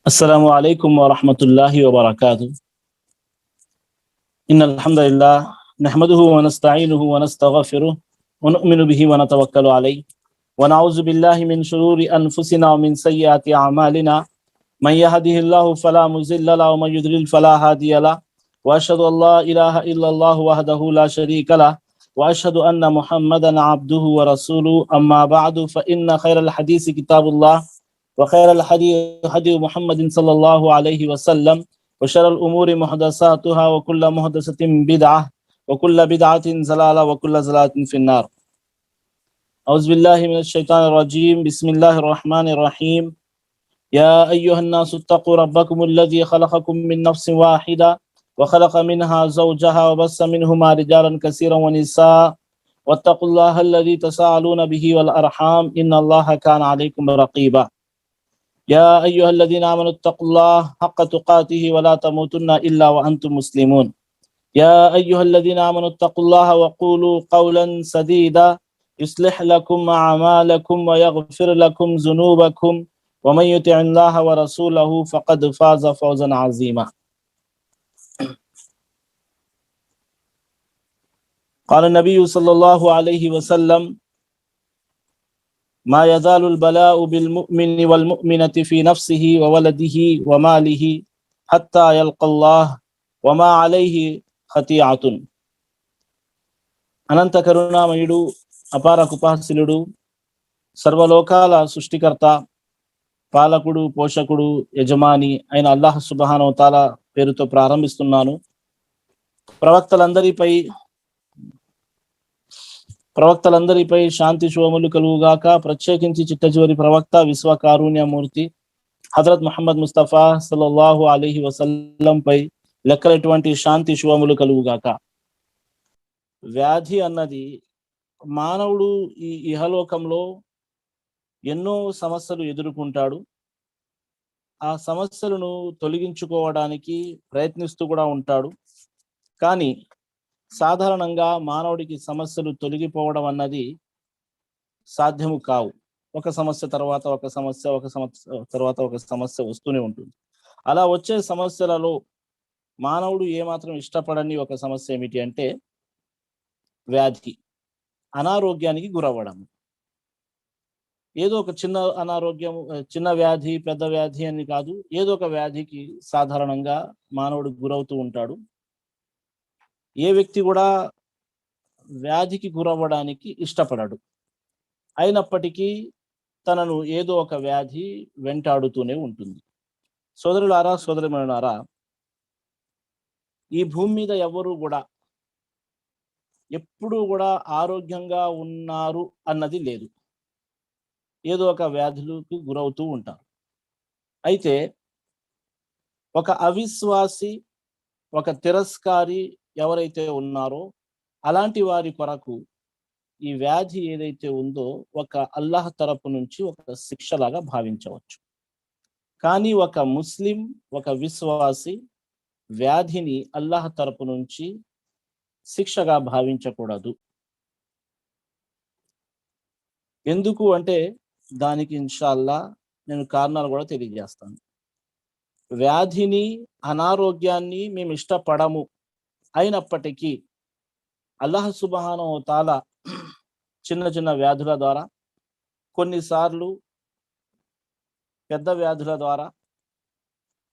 अस्सलामु अलैकुम व रहमतुल्लाहि व बरकातुहू। इन्नल हम्दुलिल्लाह नहमदुहु व नस्तईनुहु व नस्तगफिरुह व नु'मिनु बिही व नतवक्कलु अलैहि व नऊज़ु बिल्लाहि मिन शुरूरि अनफुसिना व मिन सय्यिआति अअमालिना मन यहदिहिल्लाहु फला मुज़िल्ल लहु व मन युद्लिल फला हादिय लहु व अशहदु अल्ला इलाहा इल्लल्लाहु वहदहु ला शरीका लहु व अशहदु अन्ना मुहम्मदन अब्दुहु व रसूलुहु अम्मा बअदु फ़इन्न खैरल हदीस किताबुल्लाह व खैरल हदी हदी मुहम्मदिन सल्लल्लाहु अलैहि वसल्लम व शर्रल उमूरि मुहदसातुहा व कुल्लु मुहदसतिन बिदअह व कुल्लु बिदअतिन ज़लाला व कुल्लु ज़लालतिन फिन्नार। औज़ु बिल्लाहि मिनश शैतानिर रजीम। बिस्मिल्लाहिर रहमानिर रहीम। या अय्युहन्नासुत्तक़ू रब्बकुमुल्लज़ी खलक़कुम मिन नफ्सिन वाहिदा व खलक़ मिनहा ज़ौजहा व बस्स मिनहुमा रिजालन कसीरन व निसा वत्तक़ुल्लाहल्लज़ी तसाअलून बिही वल अरहाम इन्नल्लाहा काना अलैकुम रक़ीबा। या अय्युहल्लज़ीना आमनुत्तक़ुल्लाह हक़्क़ तुक़ातिही व ला तमूतुन्ना इल्ला व अंतुम मुस्लिमून। या अय्युहल्लज़ीना आमनुत्तक़ुल्लाह व क़ूलू क़ौलन सदीदा युस्लिह लकुम अअमालकुम व यग़फिर लकुम ज़ुनूबकुम व मन युतिइल्लाह व रसूलहु फ़क़द फ़ाज़ फ़ौज़न अज़ीमा। क़ाल नबी सल्लल्लाहु अलैहि वसल्लम मा यज़ालुल बलाउ बिल मुमिनि वल मुमिनति फ़ी नफ्सिही व वलदिही व मालिही हत्ता यल्क़ल्लाह व मा अलैहि खतीअतुन। అనంత కరుణామయుడు, అపార కృపాశీలుడు, సర్వలోకాల సృష్టికర్త, పాలకుడు, పోషకుడు, యజమాని అయిన అల్లాహ్ సుబ్హానహు వ తఆలా పేరుతో ప్రారంభిస్తున్నాను. ప్రవక్తలందరిపై శాంతి శుభములు కలుగుగాక. ప్రత్యేకించి చిట్ట చివరి ప్రవక్త, విశ్వ కారుణ్యమూర్తి హజరత్ ముహమ్మద్ ముస్తఫా సల్లల్లాహు అలైహి వసల్లం పై లెక్కలటువంటి శాంతి శుభములు కలుగుగాక. వ్యాధి అన్నది మానవుడు ఈ ఇహలోకంలో ఎన్నో సమస్యలు ఎదుర్కొంటాడు. ఆ సమస్యలను తొలగించుకోవడానికి ప్రయత్నిస్తూ కూడా ఉంటాడు. కానీ సాధారణంగా మానవుడికి సమస్యలు తొలగిపోవడం అన్నది సాధ్యము కావు. ఒక సమస్య తర్వాత ఒక సమస్య, ఒక సమస్య తర్వాత ఒక సమస్య వస్తూనే ఉంటుంది. అలా వచ్చే సమస్యలలో మానవుడు ఏమాత్రం ఇష్టపడని ఒక సమస్య ఏమిటి అంటే వ్యాధి, అనారోగ్యానికి గురవ్వడం. ఏదో ఒక చిన్న అనారోగ్యం, చిన్న వ్యాధి, పెద్ద వ్యాధి అని కాదు, ఏదో ఒక వ్యాధికి సాధారణంగా మానవుడు గురవుతూ ఉంటాడు. ఏ వ్యక్తి కూడా వ్యాధికి గురవ్వడానికి ఇష్టపడడు. అయినప్పటికీ తనను ఏదో ఒక వ్యాధి వెంటాడుతూనే ఉంటుంది. సోదరులారా, సోదరిమణులారా, ఈ భూమి మీద ఎవరు కూడా ఎప్పుడూ కూడా ఆరోగ్యంగా ఉన్నారు అన్నది లేదు. ఏదో ఒక వ్యాధులకు గురవుతూ ఉంటారు. అయితే ఒక అవిశ్వాసి, ఒక తిరస్కారి ఎవరైతే ఉన్నారో అలాంటి వారి కొరకు ఈ వ్యాధి ఏదైతే ఉందో ఒక అల్లాహ్ తరపు నుంచి ఒక శిక్షలాగా భావించవచ్చు. కానీ ఒక ముస్లిం, ఒక విశ్వాసి వ్యాధిని అల్లాహ్ తరపు నుంచి శిక్షగా భావించకూడదు. ఎందుకు అంటే దానికి ఇన్షాల్లా నేను కారణాలు కూడా తెలియజేస్తాను. వ్యాధిని, అనారోగ్యాన్ని మేము ఇష్టపడము. అయినప్పటికీ అల్లాహ్ సుబ్హానహు వ తఆలా చిన్న చిన్న వ్యాధుల ద్వారా, కొన్నిసార్లు పెద్ద వ్యాధుల ద్వారా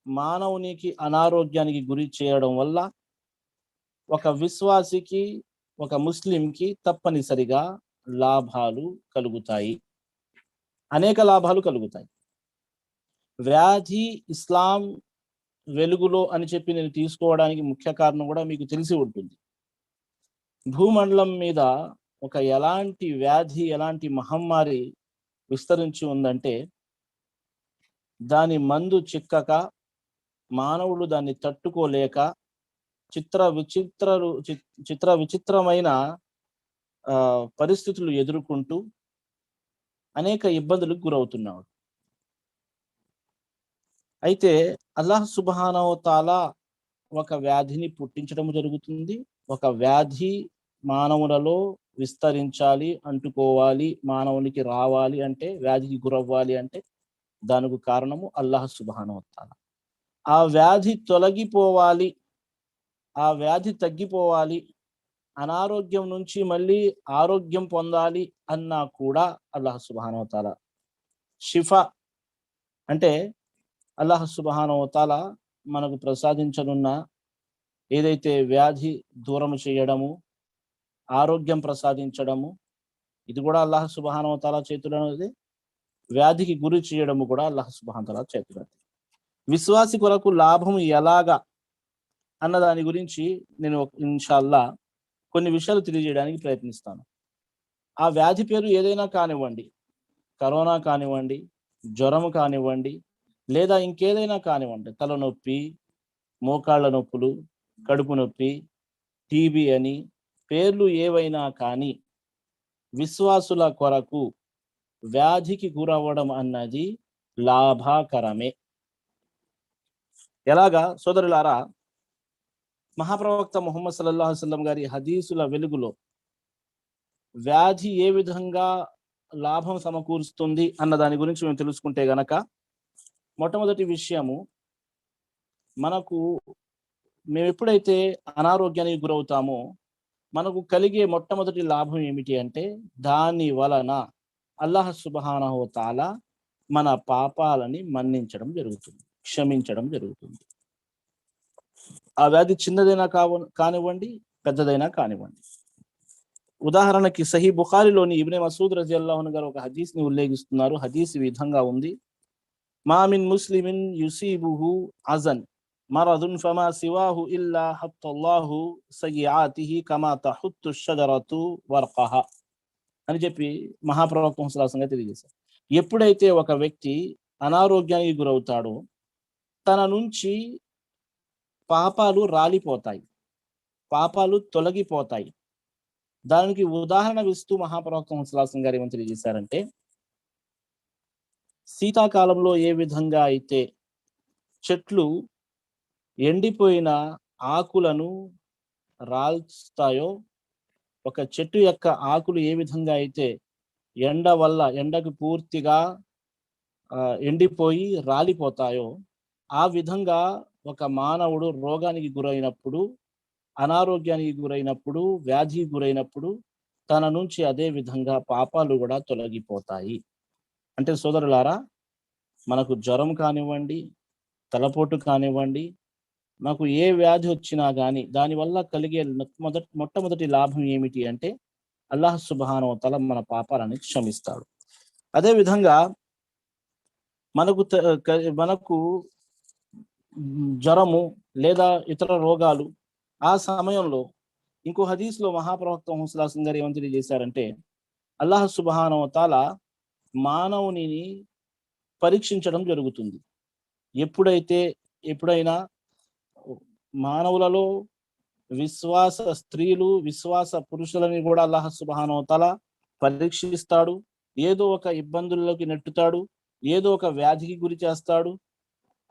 మానవునికి అనారోగ్యానికి గురి చేయడం వల్ల ఒక విశ్వాసికి, ఒక ముస్లింకి తప్పనిసరిగా లాభాలు కలుగుతాయి. అనేక లాభాలు కలుగుతాయి. వ్యాధి ఇస్లాం వెలుగులో అని చెప్పి నేను తీసుకోవడానికి ముఖ్య కారణం కూడా మీకు తెలిసి ఉంటుంది. భూమండలం మీద ఒక ఎలాంటి వ్యాధి, ఎలాంటి మహమ్మారి విస్తరించి ఉందంటే దాని మందు చిక్కక, మానవుడు దాన్ని తట్టుకోలేక చిత్ర విచిత్రమైన పరిస్థితులు ఎదుర్కొంటూ అనేక ఇబ్బందులకు గురవుతున్నాడు. అయితే అల్లాహ్ సుబ్హానహు వ తఆలా ఒక వ్యాధిని పుట్టించడం జరుగుతుంది. ఒక వ్యాధి మానవులలో విస్తరించాలి, అంటుకోవాలి, మానవునికి రావాలి అంటే, వ్యాధికి గురవ్వాలి అంటే దానికి కారణము అల్లాహ్ సుబ్హానహు వ తఆలా. ఆ వ్యాధి తొలగిపోవాలి, ఆ వ్యాధి తగ్గిపోవాలి, అనారోగ్యం నుంచి మళ్ళీ ఆరోగ్యం పొందాలి అన్నా కూడా అల్లాహ్ సుబ్హానహు వ తఆలా షిఫా అంటే అల్లాహ్ సుబ్హానహు వ తఆలా మనకు ప్రసాదించనున్న ఏదైతే వ్యాధి దూరం చేయడము, ఆరోగ్యం ప్రసాదించడము, ఇది కూడా అల్లాహ్ సుబ్హానహు వ తఆలా చేతులనేది. వ్యాధికి గురి చేయడము కూడా అల్లాహ్ సుబ్హానహు వ తఆలా చేతులది. విశ్వాసి కొరకు లాభం ఎలాగా అన్న దాని గురించి నేను ఇన్షాల్లా కొన్ని విషయాలు తెలియజేయడానికి ప్రయత్నిస్తాను. ఆ వ్యాధి పేరు ఏదైనా కానివ్వండి, కరోనా కానివ్వండి, జ్వరం కానివ్వండి, లేదా ఇంకేదైనా కానివ్వండి, తలనొప్పి, మోకాళ్ళ నొప్పులు, కడుపు నొప్పి, టీబీ అని పేర్లు ఏవైనా కానీ విశ్వాసుల కొరకు వ్యాధికి గురవ్వడం అన్నది లాభకరమే. ఎలాగా సోదరులారా, మహాప్రవక్త ముహమ్మద్ సల్లల్లాహు అలైహి వసల్లం గారి హదీసుల వెలుగులో వ్యాధి ఏ విధంగా లాభం సమకూరుస్తుంది అన్న దాని గురించి మేము తెలుసుకుంటే గనక, మొట్టమొదటి విషయము, మేము ఎప్పుడైతే అనారోగ్యానికి గురవుతామో మనకు కలిగే మొట్టమొదటి లాభం ఏమిటి అంటే, దాని వలన అల్లాహ్ సుబ్హానహు వ తఆలా మన పాపాలని మన్నించడం జరుగుతుంది, క్షమించడం జరుగుతుంది. ఆ వ్యాధి చిన్నదైనా కానివ్వండి, పెద్దదైనా కానివ్వండి. ఉదాహరణకి సహీ బుఖారిలోని ఇబ్నే మసూద్ రజియల్లాహు అన్హు గారు ఒక హదీస్ని ఉల్లేఖిస్తున్నారు. హదీస్ ఈ విధంగా ఉంది: మా మిన్ ముస్లిమిన్ యుసీబుహు అజన్ మరదున్ ఫమా సివాహు ఇల్లా హత్తల్లాహు సయ్యిఆతిహి కమా తహుత్తు షజరతు వర్ఖహ అని చెప్పి మహాప్రవక్త ముహమ్మద్ సల్లల్లాహు అలైహి వసల్లం తెలియజేశారు. ఎప్పుడైతే ఒక వ్యక్తి అనారోగ్యానికి గురవుతాడో తన నుంచి పాపాలు రాలిపోతాయి, పాపాలు తొలగిపోతాయి. దానికి ఉదాహరణ ఇస్తూ మహాప్రవక్త ముహమ్మద్ సల్లల్లాహు అలైహి వసల్లం గారు ఏమని తెలియజేశారంటే, శీతాకాలంలో ఏ విధంగా అయితే చెట్లు ఎండిపోయిన ఆకులను రాల్స్తాయో, ఒక చెట్టు యొక్క ఆకులు ఏ విధంగా అయితే ఎండకు పూర్తిగా ఎండిపోయి రాలిపోతాయో, ఆ విధంగా ఒక మానవుడు రోగానికి గురైనప్పుడు, అనారోగ్యానికి గురైనప్పుడు, వ్యాధికి గురైనప్పుడు తన నుంచి అదే విధంగా పాపాలు కూడా తొలగిపోతాయి. అంటే సోదరులారా, మనకు జ్వరం కానివ్వండి, తలపోటు కానివ్వండి, నాకు ఏ వ్యాధి వచ్చినా కానీ దానివల్ల కలిగే మొట్టమొదటి లాభం ఏమిటి అంటే, అల్లాహ్ సుబ్హానహు వ తఆలా మన పాపాలని క్షమిస్తాడు. అదేవిధంగా మనకు జ్వరము లేదా ఇతర రోగాలు, ఆ సమయంలో ఇంకో హదీస్లో మహాప్రవక్త ముహమ్మద్ సల్లల్లాహు అలైహి వసల్లం గారు ఏమని తెలియజేశారంటే, అల్లాహ్ సుబ్హానహు వ తఆలా మానవుని పరీక్షించడం జరుగుతుంది. ఎప్పుడైనా మానవులలో విశ్వాస స్త్రీలు, విశ్వాస పురుషులని కూడా అల్లాహ్ సుబ్హానహు వ తఆలా పరీక్షిస్తాడు. ఏదో ఒక ఇబ్బందుల్లోకి నెట్టుతాడు, ఏదో ఒక వ్యాధికి గురి చేస్తాడు.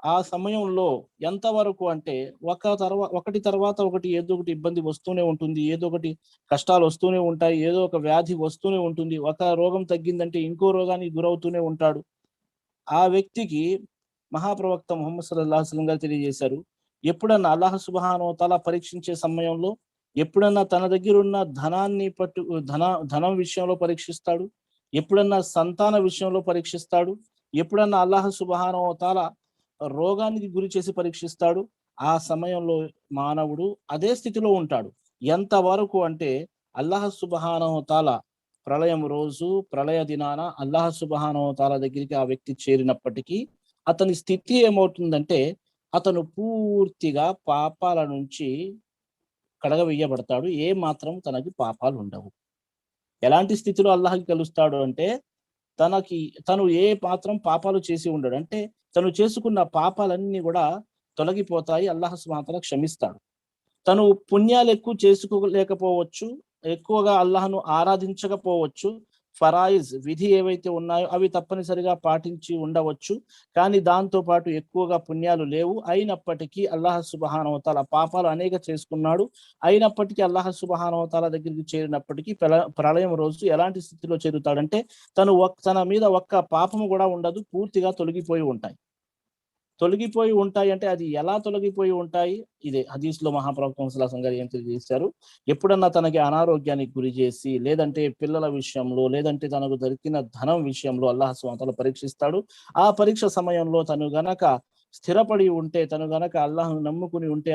ఆ సమయంలో ఎంతవరకు అంటే ఒకటి తర్వాత ఒకటి ఏదో ఒకటి ఇబ్బంది వస్తూనే ఉంటుంది, ఏదో ఒకటి కష్టాలు వస్తూనే ఉంటాయి, ఏదో ఒక వ్యాధి వస్తూనే ఉంటుంది. ఒక రోగం తగ్గిందంటే ఇంకో రోగానికి గురవుతూనే ఉంటాడు. ఆ వ్యక్తికి మహాప్రవక్త ముహమ్మద్ సల్లల్లాహు అలైహి వసల్లం గారు తెలియజేశారు, ఎప్పుడన్నా అల్లాహ్ సుబ్హానహు వ తఆలా పరీక్షించే సమయంలో ఎప్పుడన్నా తన దగ్గర ఉన్న ధనం విషయంలో పరీక్షిస్తాడు, ఎప్పుడన్నా సంతాన విషయంలో పరీక్షిస్తాడు, ఎప్పుడన్నా అల్లాహ్ సుబ్హానహు వ తఆలా రోగానికి గురి చేసి పరీక్షిస్తాడు. ఆ సమయంలో మానవుడు అదే స్థితిలో ఉంటాడు. ఎంతవరకు అంటే, అల్లాహ్ సుబ్హానహు వ తఆలా ప్రళయం రోజు, ప్రళయ దినాన అల్లాహ్ సుబ్హానహు వ తఆలా దగ్గరికి ఆ వ్యక్తి చేరినప్పటికీ అతని స్థితి ఏమవుతుందంటే, అతను పూర్తిగా పాపాల నుంచి కడగవేయబడతాడు. ఏ మాత్రం తనకి పాపాలు ఉండవు. ఎలాంటి స్థితిలో అల్లాహ్కి కలుస్తాడు అంటే, తను ఏ మాత్రం పాపాలు చేసి ఉండడు. అంటే తను చేసుకున్న పాపాలన్నీ కూడా తొలగిపోతాయి, అల్లాహ్ సుబ్హానహు వ తఆలా క్షమిస్తాడు. తను పుణ్యాలు ఎక్కువ చేసుకోలేకపోవచ్చు, ఎక్కువగా అల్లాహ్ను ఆరాధించకపోవచ్చు, ఫరాయిజ్ విధి ఏవైతే ఉన్నాయో అవి తప్పనిసరిగా పాటించి ఉండవచ్చు, కానీ దాంతో పాటు ఎక్కువగా పుణ్యాలు లేవు. అయినప్పటికీ అల్లాహ్ సుబ్హానహు వ తఆలా పాపాలు అనేక చేసుకున్నాడు. అయినప్పటికీ అల్లాహ్ సుబ్హానహు వ తఆలా దగ్గరికి చేరినప్పటికీ ప్రళయం రోజు ఎలాంటి స్థితిలో చేరుతాడంటే తన మీద ఒక్క పాపము కూడా ఉండదు, పూర్తిగా తొలగిపోయి ఉంటాయి. అంటే అది ఎలా తొలగిపోయి ఉంటాయి? ఇదే హదీస్ లో మహాప్రవక్త సల్లల్లాహు అలైహి వసల్లం గారు ఏం తెలియజేశారు, ఎప్పుడన్నా తనకి అనారోగ్యానికి గురి చేసి, లేదంటే పిల్లల విషయంలో, లేదంటే తనకు దొరికిన ధనం విషయంలో అల్లాహ్ సుబ్హానహు వ తఆలా పరీక్షిస్తాడు. ఆ పరీక్ష సమయంలో తను గనక స్థిరపడి ఉంటే, తను గనక అల్లాహ్ను నమ్ముకుని ఉంటే,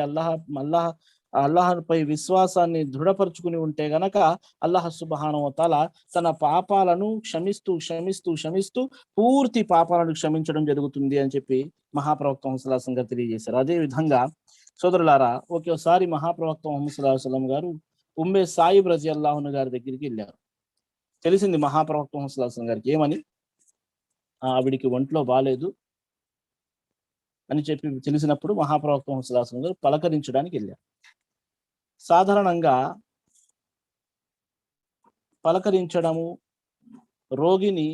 అల్లాహ్పై విశ్వాసాన్ని దృఢపరుచుకుని ఉంటే గనక అల్లాహ్ సుబ్హానహు వ తఆలా తన పాపాలను క్షమిస్తూ పూర్తి పాపాలను క్షమించడం జరుగుతుంది అని చెప్పి మహాప్రవక్త ముహమ్మద్ సల్లల్లాహు అలైహి వసల్లం గారు తెలియజేశారు. అదే విధంగా సోదరులారా, ఒకసారి మహాప్రవక్త ముహమ్మద్ సల్లల్లాహు అలైహి వసల్లం గారు ఉమ్మే సాయిబ్ రజియల్లాహు అన్హా గారి దగ్గరికి వెళ్ళారు. తెలిసింది మహాప్రవక్త ముహమ్మద్ సల్లల్లాహు అలైహి వసల్లం గారికి ఏమని, ఆవిడికి ఒంట్లో బాలేదు అని చెప్పి తెలిసినప్పుడు మహాప్రవక్త ముహమ్మద్ సల్లల్లాహు అలైహి వసల్లం గారు పలకరించడానికి వెళ్ళారు. సాధారణంగా పలకరించడము, రోగిని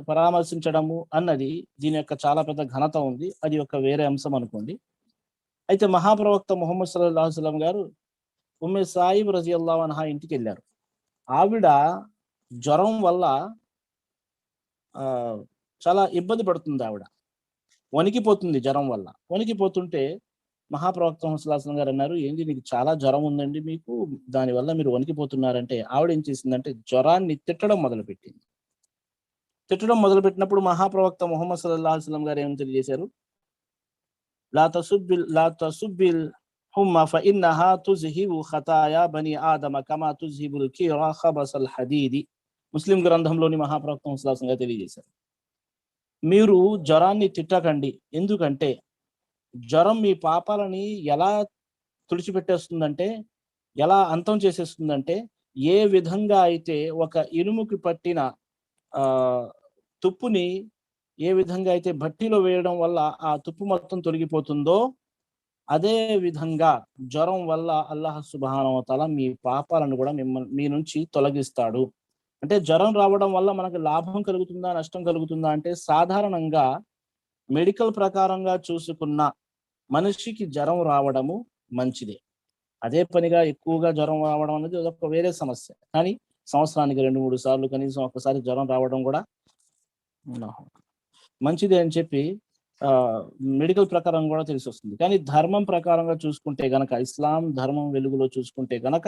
పరామర్శించడము అన్నది దీని యొక్క చాలా పెద్ద ఘనత ఉంది. అది ఒక వేరే అంశం అనుకోండి. అయితే మహాప్రవక్త ముహమ్మద్ సల్లల్లాహు అలైహి వసల్లం గారు ఉమ్మే సాయిబ్ రజియల్లాహు అన్హా ఇంటికి వెళ్ళారు. ఆవిడ జ్వరం వల్ల చాలా ఇబ్బంది పడుతుంది. ఆవిడ వణికిపోతుంది జ్వరం వల్ల. వణికిపోతుంటే మహాప్రవక్త ముహమ్మద్ సల్లల్లాహు అలైహి వసల్లం గారు అన్నారు, ఏంది మీకు చాలా జ్వరం ఉందండి, మీకు దానివల్ల మీరు వణికిపోతున్నారంటే ఆవిడ ఏం చేసిందంటే జ్వరాన్ని తిట్టడం మొదలుపెట్టింది. తిట్టడం మొదలుపెట్టినప్పుడు మహాప్రవక్త ముహమ్మద్ సల్లల్లాహు అలైహి వసల్లం గారు ఏం తెలియజేశారు, లా తసుబ్బిల్ హుమ్మ ఫఇన్నహా తుజ్హిబు ఖతాయా బని ఆదమ కమా తుజ్హిబుల్ కీరా ఖబసల్ హదీది. ముస్లిం గ్రంథంలోని మహాప్రవక్త ముహమ్మద్ సల్లల్లాహు అలైహి వసల్లం గారు తెలియజేశారు, మీరు జ్వరాన్ని తిట్టకండి. ఎందుకంటే జ్వరం మీ పాపాలని ఎలా తుడిచిపెట్టేస్తుందంటే, ఎలా అంతం చేసేస్తుందంటే, ఏ విధంగా అయితే ఒక ఇనుముకి పట్టిన ఆ తుప్పుని ఏ విధంగా అయితే భట్టిలో వేయడం వల్ల ఆ తుప్పు మొత్తం తొలగిపోతుందో, అదే విధంగా జ్వరం వల్ల అల్లాహ్ సుబ్హానహు వ తఆలా మీ పాపాలను కూడా మీ నుంచి తొలగిస్తాడు. అంటే జ్వరం రావడం వల్ల మనకు లాభం కలుగుతుందా, నష్టం కలుగుతుందా అంటే, సాధారణంగా మెడికల్ ప్రకారంగా చూసుకున్న మనిషికి జ్వరం రావడము మంచిదే. అదే పనిగా ఎక్కువగా జ్వరం రావడం అనేది అదొక వేరే సమస్య. కానీ సంవత్సరానికి 2-3 సార్లు కనీసం ఒక్కసారి జ్వరం రావడం కూడా మంచిదే అని చెప్పి మెడికల్ ప్రకారం కూడా తెలిసి వస్తుంది. కానీ ధర్మం ప్రకారంగా చూసుకుంటే గనక, ఇస్లాం ధర్మం వెలుగులో చూసుకుంటే గనక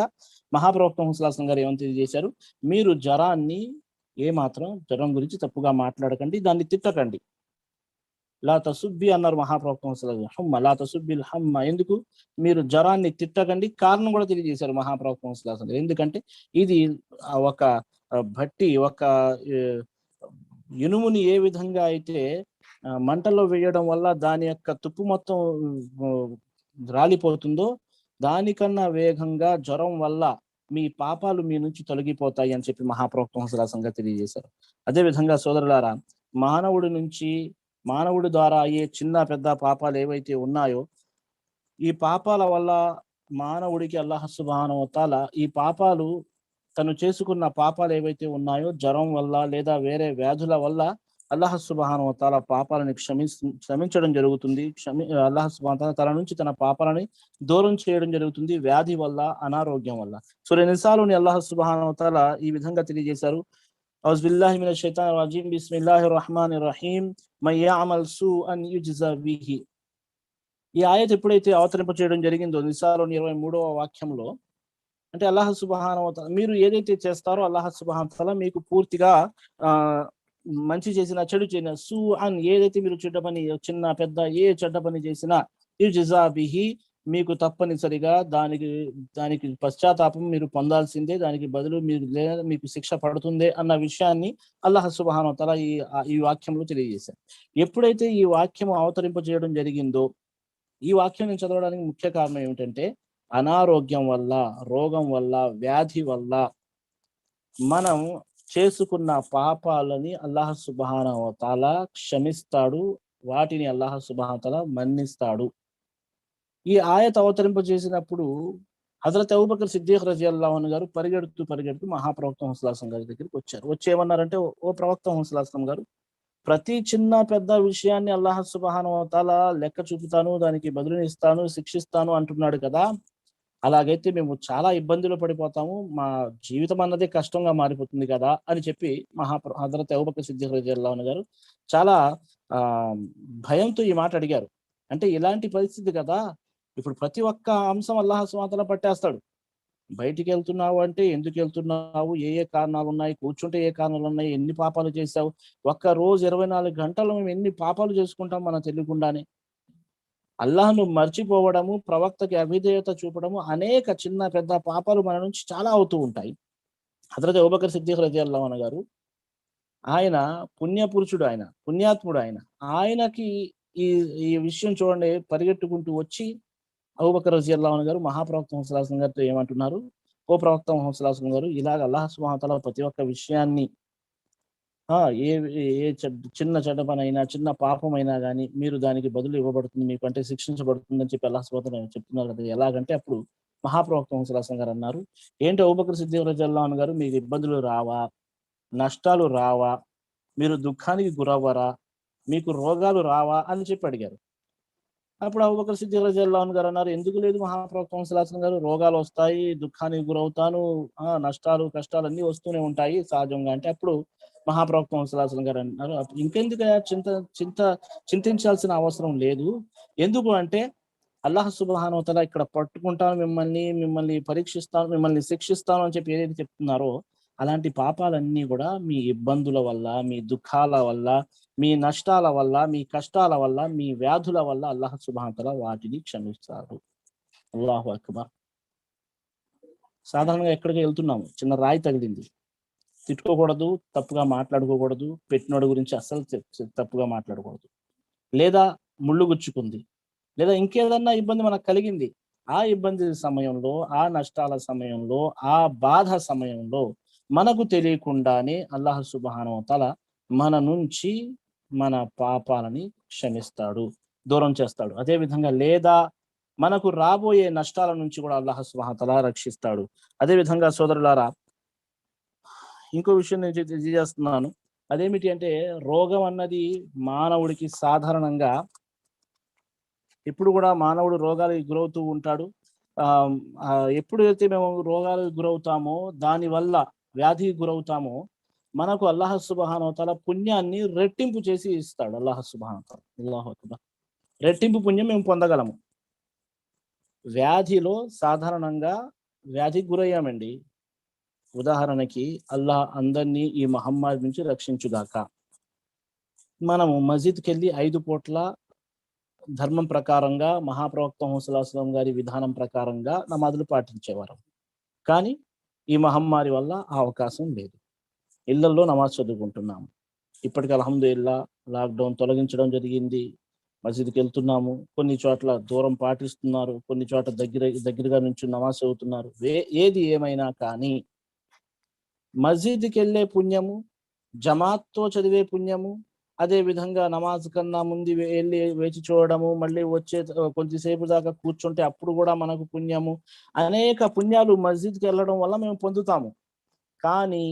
మహాప్రవక్త ముహమ్మద్ సల్లల్లాహు అలైహి వసల్లం గారు ఏమని తెలియజేశారు, మీరు జ్వరాన్ని ఏమాత్రం జ్వరం గురించి తప్పుగా మాట్లాడకండి, దాన్ని తిట్టకండి. లా తసుబ్బి అన్నారు మహాప్రవక్త ముహమ్మద్ సల్లల్లాహు అలైహి వసల్లం. హమ్మ లా తసుబ్బిల్ హమ్మ, ఎందుకు మీరు జ్వరాన్ని తిట్టకండి. కారణం కూడా తెలియజేశారు మహాప్రవక్త ముహమ్మద్ సల్లల్లాహు అలైహి వసల్లం. ఎందుకంటే ఇది ఒక భట్టి, ఒక ఇనుముని ఏ విధంగా అయితే మంటల్లో వేయడం వల్ల దాని యొక్క తుప్పు మొత్తం రాలిపోతుందో, దానికన్నా వేగంగా జ్వరం వల్ల మీ పాపాలు మీ నుంచి తొలగిపోతాయి అని చెప్పి మహాప్రవక్త ముహమ్మద్ సల్లల్లాహు అలైహి వసల్లం తెలియజేశారు. అదే విధంగా సోదరులారా, మానవుడి ద్వారా అయ్యే చిన్న పెద్ద పాపాలు ఏవైతే ఉన్నాయో, ఈ పాపాల వల్ల మానవుడికి అల్లాహ్ సుబ్హానహు వ తఆలా ఈ పాపాలు, తను చేసుకున్న పాపాలు ఏవైతే ఉన్నాయో జ్వరం వల్ల లేదా వేరే వ్యాధుల వల్ల అల్లాహ్ సుబ్హానహు వ తఆలా పాపాలని క్షమించడం జరుగుతుంది. అల్లాహ్ సుబ్హానహు వ తఆలా తన నుంచి తన పాపాలని దూరం చేయడం జరుగుతుంది, వ్యాధి వల్ల, అనారోగ్యం వల్ల. సూరా నిసాలోని అల్లాహ్ సుబ్హానహు వ తఆలా ఈ విధంగా తెలియజేశారు, అఊజు బిల్లాహి మినష్ షైతానిర్ రజీమ్ బిస్మిల్లాహిర్ రహ్మానిర్ రహీం మన్ యఅమల్ సూఅన్ యుజ్జా బిహి. ఈ ఆయత్ ఎప్పుడైతే అవతరింప చేయడం జరిగిందో నిసాలోని 23వ వాక్యంలో, అంటే అల్లాహ్ సుబ్హానహు వ తఆలా మీరు ఏదైతే చేస్తారో అల్లాహ్ సుబ్హానహు వ తఆలా మీకు పూర్తిగా మంచి చేసిన, చెడు చేసిన, సూఅన్ ఏదైతే మీరు చెడ్డ పని, చిన్న పెద్ద ఏ చెడ్డ పని చేసినా, యుజ్జా బిహి మీకు తప్పనిసరిగా దానికి పశ్చాత్తాపం మీరు పొందాల్సిందే, దానికి బదులు మీకు శిక్ష పడుతుందే అన్న విషయాన్ని అల్లాహ్ సుబ్హానహు వ తఆలా ఈ వాక్యంలో తెలియజేశారు. ఎప్పుడైతే ఈ వాక్యం అవతరింప చేయడం జరిగిందో, ఈ వాక్యం నేను చదవడానికి ముఖ్య కారణం ఏమిటంటే, అనారోగ్యం వల్ల, రోగం వల్ల, వ్యాధి వల్ల మనం చేసుకున్న పాపాలని అల్లాహ్ సుబ్హానహు వ తఆలా క్షమిస్తాడు, వాటిని అల్లాహ్ సుబ్హానహు వ తఆలా మన్నిస్తాడు. ఈ ఆయత్ అవతరింప చేసినప్పుడు హజరత్ అబూబకర్ సిద్దిక్ రజియల్లాహు అన్హు గారు పరిగెడుతూ మహాప్రవక్త ముహమ్మద్ గారి దగ్గరికి వచ్చారు. వచ్చి ఏమన్నారంటే, ఓ ప్రవక్త ముహమ్మద్ గారు, ప్రతి చిన్న పెద్ద విషయాన్ని అల్లాహ్ సుబ్హానహు వ తఆలా లెక్క చూపుతాను, దానికి బదులుని ఇస్తాను, శిక్షిస్తాను అంటున్నాడు కదా, అలాగైతే మేము చాలా ఇబ్బందులు పడిపోతాము, మా జీవితం అన్నదే కష్టంగా మారిపోతుంది కదా అని చెప్పి హజరత్ అబూబకర్ సిద్దిక్ రజియల్లాహు అన్హు గారు చాలా ఆ భయంతో ఈ మాట అడిగారు. అంటే ఇలాంటి పరిస్థితి కదా, ఇప్పుడు ప్రతి ఒక్క అంశం అల్లాహ్ సుబ్హానహు వ తఆలా పట్టేస్తాడు. బయటికి వెళ్తున్నావు అంటే ఎందుకు వెళ్తున్నావు, ఏ ఏ కారణాలు ఉన్నాయి, కూర్చుంటే ఏ కారణాలు ఉన్నాయి, ఎన్ని పాపాలు చేశావు, ఒక్క రోజు 24 గంటలు మేము ఎన్ని పాపాలు చేసుకుంటాం మనం తెలియకుండానే. అల్లాహ్‌ను మర్చిపోవడము, ప్రవక్తకి అవిధేయత చూపడము, అనేక చిన్న పెద్ద పాపాలు మన నుంచి చాలా అవుతూ ఉంటాయి. హజరత్ అబూబకర్ సిద్దిక్ రజియల్లాహు అన్హు గారు, ఆయన పుణ్యపురుషుడు, ఆయన పుణ్యాత్ముడు, ఆయనకి ఈ ఈ విషయం చూడండి, పరిగెట్టుకుంటూ వచ్చి అబూబకర్ రజియల్లాహు అన్హు గారు మహాప్రవక్త ముహమ్మద్ సల్లల్లాహు అలైహి వసల్లం గారితో ఏమంటున్నారు, ఓ ప్రవక్త ముహమ్మద్ సల్లల్లాహు అలైహి వసల్లం గారు, ఇలాగ అల్లాహ్ సుబ్హానహు వ తఆలా ప్రతి ఒక్క విషయాన్ని ఆ! ఏ ఏ చిన్న చెడ్డ పనైనా, చిన్న పాపమైనా గాని, మీరు దానికి బదులు ఇవ్వబడుతుంది మీకు, అంటే శిక్షించబడుతుందని చెప్పి అల్లాహ్ సుబ్హానహు వ తఆలా చెప్తున్నారు కదా! ఎలాగంటే అప్పుడు మహాప్రవక్త ముహమ్మద్ సల్లల్లాహు అలైహి వసల్లం గారు అన్నారు, ఏంటి అబూబకర్ సిద్దిక్ రజియల్లాహు అన్హు గారు, మీకు ఇబ్బందులు రావా? నష్టాలు రావా? మీరు దుఃఖానికి గురవ్వరా? మీకు రోగాలు రావా? అని చెప్పి అడిగారు. అప్పుడు అబూబకర్ సిద్దిక్ రలియల్లాహు అన్హు గారు అన్నారు, ఎందుకు లేదు మహాప్రవక్త ముహమ్మద్ సల్లల్లాహు అలైహి వసల్లం గారు, రోగాలొస్తాయి, దుఃఖానికి గురవుతాను, నష్టాలు, కష్టాలు అన్నీ వస్తూనే ఉంటాయి సహజంగా. అంటే అప్పుడు మహాప్రవక్త ముహమ్మద్ సల్లల్లాహు అలైహి వసల్లం గారు అన్నారు, ఇంకెందుకయ్యా చింత చింతించాల్సిన అవసరం లేదు. ఎందుకు అంటే అల్లాహ్ సుబ్హానహు వ తఆలా ఇక్కడ పట్టుకుంటాను మిమ్మల్ని, మిమ్మల్ని పరీక్షిస్తాను, మిమ్మల్ని శిక్షిస్తాను అని చెప్పి ఏదైతే చెప్తున్నారో, అలాంటి పాపాలన్నీ గూడా మీ ఇబ్బందుల వల్ల, మీ దుఃఖాల వల్ల, మీ నష్టాల వల్ల, మీ కష్టాల వల్ల, మీ వ్యాధుల వల్ల అల్లాహ్ సుబ్హానహు వ తఆలా వాటిని క్షమిస్తారు. అల్లాహు అక్బర్. సాధారణంగా ఎక్కడికో ఎళ్తున్నాము, చిన్న రాయి తగిలింది. తిట్టుకోకూడదు, తప్పుగా మాట్లాడుకోకూడదు, పెట్టినోడి గురించి అస్సలు తప్పుగా మాట్లాడకూడదు. లేదా ముల్లు గుచ్చుకుంది, లేదా ఇంకేదన్నా ఇబ్బంది మనకు కలిగింది. ఆ ఇబ్బంది సమయంలో, ఆ నష్టాల సమయంలో, ఆ బాధ సమయంలో మనకు తెలియకుండానే అల్లాహ్ సుబ్హానహు వ తఆలా మన నుంచి మన పాపాలని క్షమిస్తాడు, దూరం చేస్తాడు. అదే విధంగా లేదా మనకు రాబోయే నష్టాల నుంచి కూడా అల్లాహ్ సుబ్హానహు వ తఆలా రక్షిస్తాడు. అదే విధంగా సోదరులారా, ఇంకో విషయం నేను తెలియజేస్తున్నాను. అదేమిటి అంటే, రోగం అన్నది మానవుడికి సాధారణంగా ఎప్పుడు కూడా మానవుడు రోగాలకు గురవుతూ ఉంటాడు. ఆహ్, ఎప్పుడైతే మేము రోగాలకు గురవుతామో, దానివల్ల వ్యాధికి గురవుతామో, మనకు అల్లాహ్ సుబ్హానహు వ తఆలా పుణ్యాన్ని రెట్టింపు చేసి ఇస్తాడు. అల్లాహ్ సుబ్హానహు వ తఆలా. అల్లాహు అక్బర్. రెట్టింపు పుణ్యం మేము పొందగలము. వ్యాధిలో సాధారణంగా వ్యాధికి గురయ్యామండి. ఉదాహరణకి అల్లాహ్ అందరినీ ఈ మహమ్మారి నుంచి రక్షించుగాక. మనము మస్జిద్‌కెళ్ళి 5 పూట్ల ధర్మం ప్రకారంగా మహాప్రవక్త ముహమ్మద్ సల్లల్లాహు అలైహి వసల్లం గారి విధానం ప్రకారంగా నమాజులు పాటించేవారం. కానీ ఈ మహమ్మారి వల్ల ఆ అవకాశం లేదు. ఇళ్లల్లో నమాజ్ చదువుకుంటున్నాము. ఇప్పటికి అల్హమ్దులిల్లాహ్ లాక్‌డౌన్ తొలగించడం జరిగింది. మస్జిద్‌కెళ్తున్నాము. కొన్ని చోట్ల దూరం పాటిస్తున్నారు. కొన్ని చోట్ల దగ్గరగా నుంచొని నమాజ్ చదువుతున్నారు. ఏది ఏమైనా కానీ మస్జిద్‌కెళ్ళే పుణ్యము, జమాత్‌తో చదివే పుణ్యము, అదే విధంగా నమాజ్ కన్నా ముందు ఎళ్లి వేచి చూడడము, మళ్ళీ కొద్దిసేపు దాకా కూర్చుంటే అప్పుడు గూడా మనకు పుణ్యము, అనేక పుణ్యాలు మస్జిద్‌కెళ్ళడం వల్ల మేము పొందుతాము. కానీ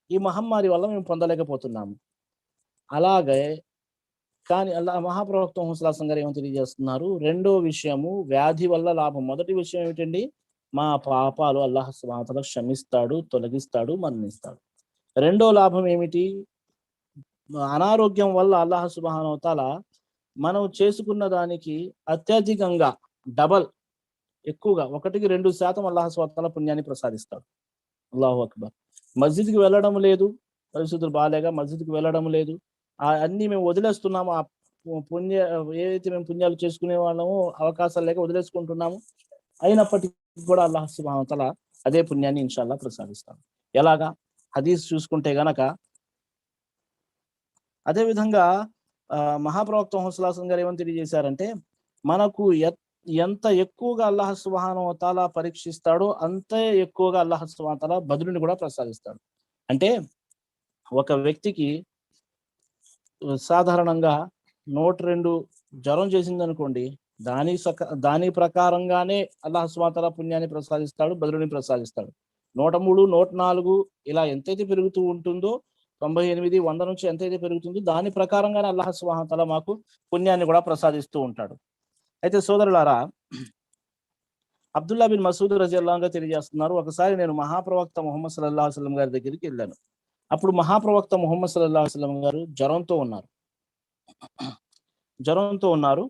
ఈ మహమ్మారి వల్ల మేము పొందలేకపోతున్నాము. అలాగే కానీ మహాప్రవక్త ముహమ్మద్ సల్లల్లాహు అలైహి వసల్లం గారు ఏమని తెలియజేస్తున్నారు, రెండో విషయము వ్యాధి వల్ల లాభం. మొదటి విషయం ఏమిటండి? మా పాపాలు అల్లాహ్ సుబ్హానహు వ తఆలా క్షమిస్తాడు, తొలగిస్తాడు, మన్నిస్తాడు. రెండో లాభం ఏమిటి? అనారోగ్యం వల్ల అల్లాహ్ సుబ్హానహు వ తఆలా మనం చేసుకున్న దానికి అత్యధికంగా డబల్, ఎక్కువగా 1కి 2% అల్లాహ్ సుబ్హానహు వ తఆలా పుణ్యాన్ని ప్రసాదిస్తాడు. అల్లాహు అక్బర్. మస్జిద్‌కి వెళ్ళడం లేదు, పరిస్థితులు బాలేక మస్జిద్‌కి వెళ్ళడం లేదు. అన్నీ మేము వదిలేస్తున్నాము. ఆ పుణ్య ఏదైతే మేము పుణ్యాలు చేసుకునే వాళ్ళమో అవకాశాలు లేక వదిలేసుకుంటున్నాము. అయినప్పటికీ కూడా అల్లాహ్ సుబ్హానహు వ తఆలా అదే పుణ్యాన్ని ఇన్‌షాల్లాహ్ ప్రసాదిస్తాడు. ఎలాగా? హదీస్ చూసుకుంటే గనక, అదే విధంగా మహాప్రవక్త ముహమ్మద్ సల్లల్లాహు అలైహి వసల్లం గారు ఏమని తెలియజేశారంటే, మనకు ఎంత ఎక్కువగా అల్లాహ్ సుబ్హానహు వ తఆలా పరీక్షిస్తాడో అంతే ఎక్కువగా అల్లాహ్ సుబ్హానహు వ తఆలా బదులుని కూడా ప్రసాదిస్తాడు. అంటే ఒక వ్యక్తికి సాధారణంగా 102 జ్వరం చేసిందనుకోండి, దాని ప్రకారంగానే అల్లాహ్ సుబ్హానహు వ తఆలా పుణ్యాన్ని ప్రసాదిస్తాడు, బదులుని ప్రసాదిస్తాడు. 103, 104 ఇలా ఎంతైతే పెరుగుతూ ఉంటుందో 98, 100 నుంచి ఎంతైతే పెరుగుతుందో దాని ప్రకారంగానే అల్లాహ్ సుబ్హానహు వ తఆలా మాకు పుణ్యాన్ని కూడా ప్రసాదిస్తూ ఉంటాడు. అయితే సోదరులారా, అబ్దుల్లా బిన్ మసూద్ రజియల్లాహు అన్హు తెలియజేస్తున్నారు, ఒకసారి నేను మహాప్రవక్త ముహమ్మద్ సల్లల్లాహు అలైహి వసల్లం గారి దగ్గరికి వెళ్ళాను. అప్పుడు మహాప్రవక్త ముహమ్మద్ సల్లల్లాహు అలైహి వసల్లం గారు జ్వరంతో ఉన్నారు.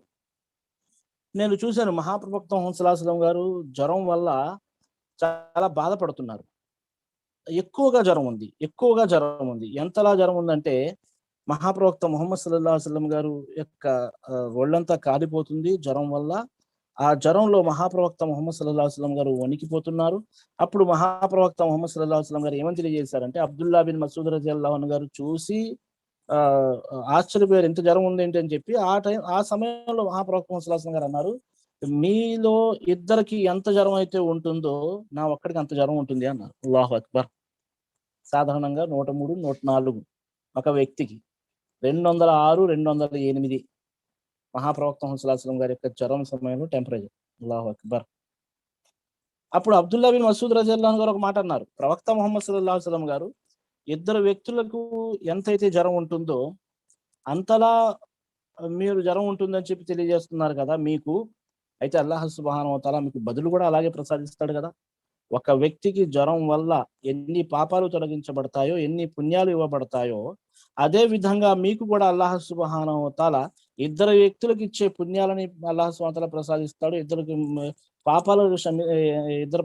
నేను చూశాను మహాప్రవక్త ముహమ్మద్ సల్లల్లాహు అలైహి వసల్లం గారు జ్వరం వల్ల చాలా బాధపడుతున్నారు. ఎక్కువగా జ్వరం ఉంది. ఎంతలా జ్వరం ఉందంటే మహాప్రవక్త ముహమ్మద్ సల్లల్లాహు అలైహి వసల్లం గారు యొక్క ఒళ్ళంతా కాలిపోతుంది జ్వరం వల్ల. ఆ జ్వరంలో మహాప్రవక్త ముహమ్మద్ సల్లల్లాహు అలైహి వసల్లం గారు వణికిపోతున్నారు. అప్పుడు మహాప్రవక్త ముహమ్మద్ సల్లల్లాహు అలైహి వసల్లం గారు ఏమని తెలియజేశారంటే, అబ్దుల్లా బిన్ మసూద్ రజియల్లాహు అన్హు గారు చూసి ఆశ్చర్యపోయారు, ఎంత జ్వరం ఉంది ఏంటి అని చెప్పి. ఆ సమయంలో మహాప్రవక్త ముహమ్మద్ సల్లల్లాహు అలైహి వసల్లం గారు అన్నారు, మీలో ఇద్దరికి ఎంత జ్వరం అయితే ఉంటుందో నా ఒక్కడికి అంత జ్వరం ఉంటుంది అన్నారు. అల్లాహు అక్బర్. సాధారణంగా 103, 104 ఒక వ్యక్తికి 206, 208 మహాప్రవక్త ముహమ్మద్ సల్లల్లాహు అలైహి వసల్లం గారి యొక్క జ్వరం సమయంలో టెంపరేచర్. అల్లాహు అక్బర్. అప్పుడు అబ్దుల్లా బిన్ మసూద్ రజియల్లాహు గారు ఒక మాట అన్నారు, ప్రవక్త ముహమ్మద్ సల్లల్లాహు అలైహి వసల్లం గారు ఇద్దరు వ్యక్తులకు ఎంతైతే జ్వరం ఉంటుందో అంతలా మీరు జ్వరం ఉంటుందని చెప్పి తెలియజేస్తున్నారు కదా మీకు. అయితే అల్లాహ్ సుబ్హానహు వ తఆలా మీకు బదులు కూడా అలాగే ప్రసాదిస్తాడు కదా. ఒక వ్యక్తికి జ్వరం వల్ల ఎన్ని పాపాలు తొలగించబడతాయో, ఎన్ని పుణ్యాలు ఇవ్వబడతాయో, అదే విధంగా మీకు కూడా అల్లాహ్ సుబ్హానహు వ తఆలా ఇద్దరు వ్యక్తులకు ఇచ్చే పుణ్యాలని అల్లాహ్ సుబ్హానహు వ తఆలా ప్రసాదిస్తాడు. ఇద్దరు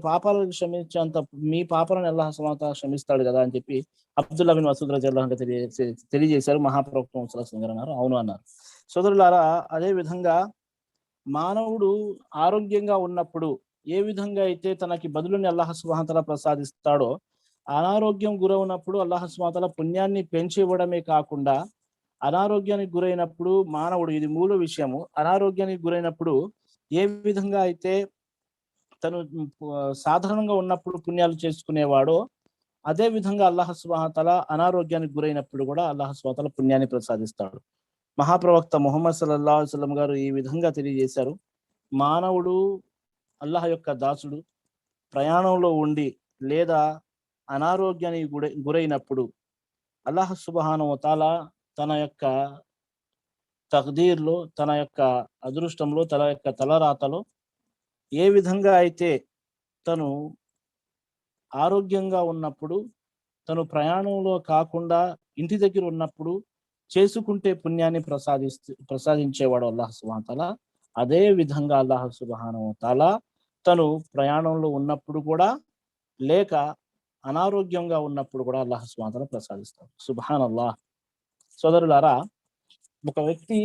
పాపాలను క్షమించేంత మీ పాపాలను అల్లాహ్ సుబ్హానహు వ తఆలా క్షమిస్తాడు కదా అని చెప్పి అబ్దుల్లా బిన్ మసూద్ రజియల్లాహు అన్హు తెలియజేశారు. మహాప్రవక్త ముహమ్మద్ సల్లల్లాహు అలైహి వసల్లం అన్నారు, అవును అన్నారు. సోదరులారా, అదే విధంగా మానవుడు ఆరోగ్యంగా ఉన్నప్పుడు ఏ విధంగా అయితే తనకి బదులుని అల్లాహ్ సుబ్హానహు వ తఆలా ప్రసాదిస్తాడో, అనారోగ్యం గురవునప్పుడు అల్లాహ్ సుబ్హానహు వ తఆలా పుణ్యాన్ని పెంచి ఇవ్వడమే కాకుండా, అనారోగ్యానికి గురైనప్పుడు మానవుడు, ఇది మూల విషయము, అనారోగ్యానికి గురైనప్పుడు ఏ విధంగా అయితే తను సాధారణంగా ఉన్నప్పుడు పుణ్యాలు చేసుకునేవాడో, అదే విధంగా అల్లాహ్ సుబ్హానహు వ తఆలా అనారోగ్యానికి గురైనప్పుడు కూడా అల్లాహ్ సుబ్హానహు వ తఆలా పుణ్యాన్ని ప్రసాదిస్తాడు. మహాప్రవక్త ముహమ్మద్ సల్లల్లాహు అలైహి వసల్లం గారు ఈ విధంగా తెలియజేశారు, మానవుడు అల్లాహ్ యొక్క దాసుడు ప్రయాణంలో ఉండి లేదా అనారోగ్యానికి గురైనప్పుడు అల్లాహ్ సుబ్హానహు వ తఆలా తన యొక్క తక్దీర్లో, తన యొక్క అదృష్టంలో, తన యొక్క తలరాతలో ఏ విధంగా అయితే తను ఆరోగ్యంగా ఉన్నప్పుడు, తను ప్రయాణంలో కాకుండా ఇంటి దగ్గర ఉన్నప్పుడు చేసుకుంటే పుణ్యాన్ని ప్రసాదించేవాడు అల్లాహ్ సుబ్హానహు వ తఆలా, అదే విధంగా అల్లాహ్ సుబ్హానహు వ తఆలా తను ప్రయాణంలో ఉన్నప్పుడు కూడా లేక అనారోగ్యంగా ఉన్నప్పుడు కూడా అల్లాహ్ సుబ్హానహు వ తఆలా ప్రసాదిస్తాడు. సుబ్హానల్లాహ్. సోదరులారా, ఒక వ్యక్తి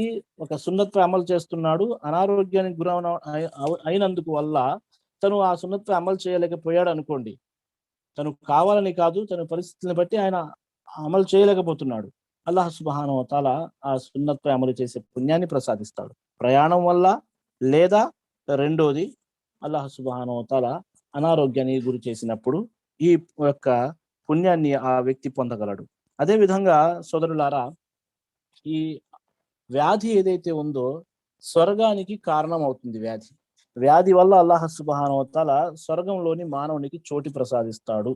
ఒక సున్నత్ అమలు చేస్తున్నాడు, అనారోగ్యానికి అయినందుకు వల్ల తను ఆ సున్నత్ అమలు చేయలేకపోయాడు అనుకోండి. తను కావాలని కాదు, తన పరిస్థితిని బట్టి ఆయన అమలు చేయలేకపోతున్నాడు. అల్లాహ్ సుబ్హానహు వ తఆలా ఆ సున్నత్ అమలు చేసే పుణ్యాన్ని ప్రసాదిస్తాడు ప్రయాణం వల్ల, లేదా రెండోది అల్లాహ్ సుబ్హానహు వ తఆలా అనారోగ్యానికి గురి చేసినప్పుడు ఈ యొక్క పుణ్యాన్ని ఆ వ్యక్తి పొందగలడు. అదే విధంగా సోదరులారా, ఈ వ్యాధి ఏదైతే ఉందో స్వర్గానికి కారణం అవుతుంది. వ్యాధి వల్ల అల్లాహ్ సుబ్హానహు వ తఆలా స్వర్గంలోని మానవునికి చోటు ప్రసాదిస్తాడు.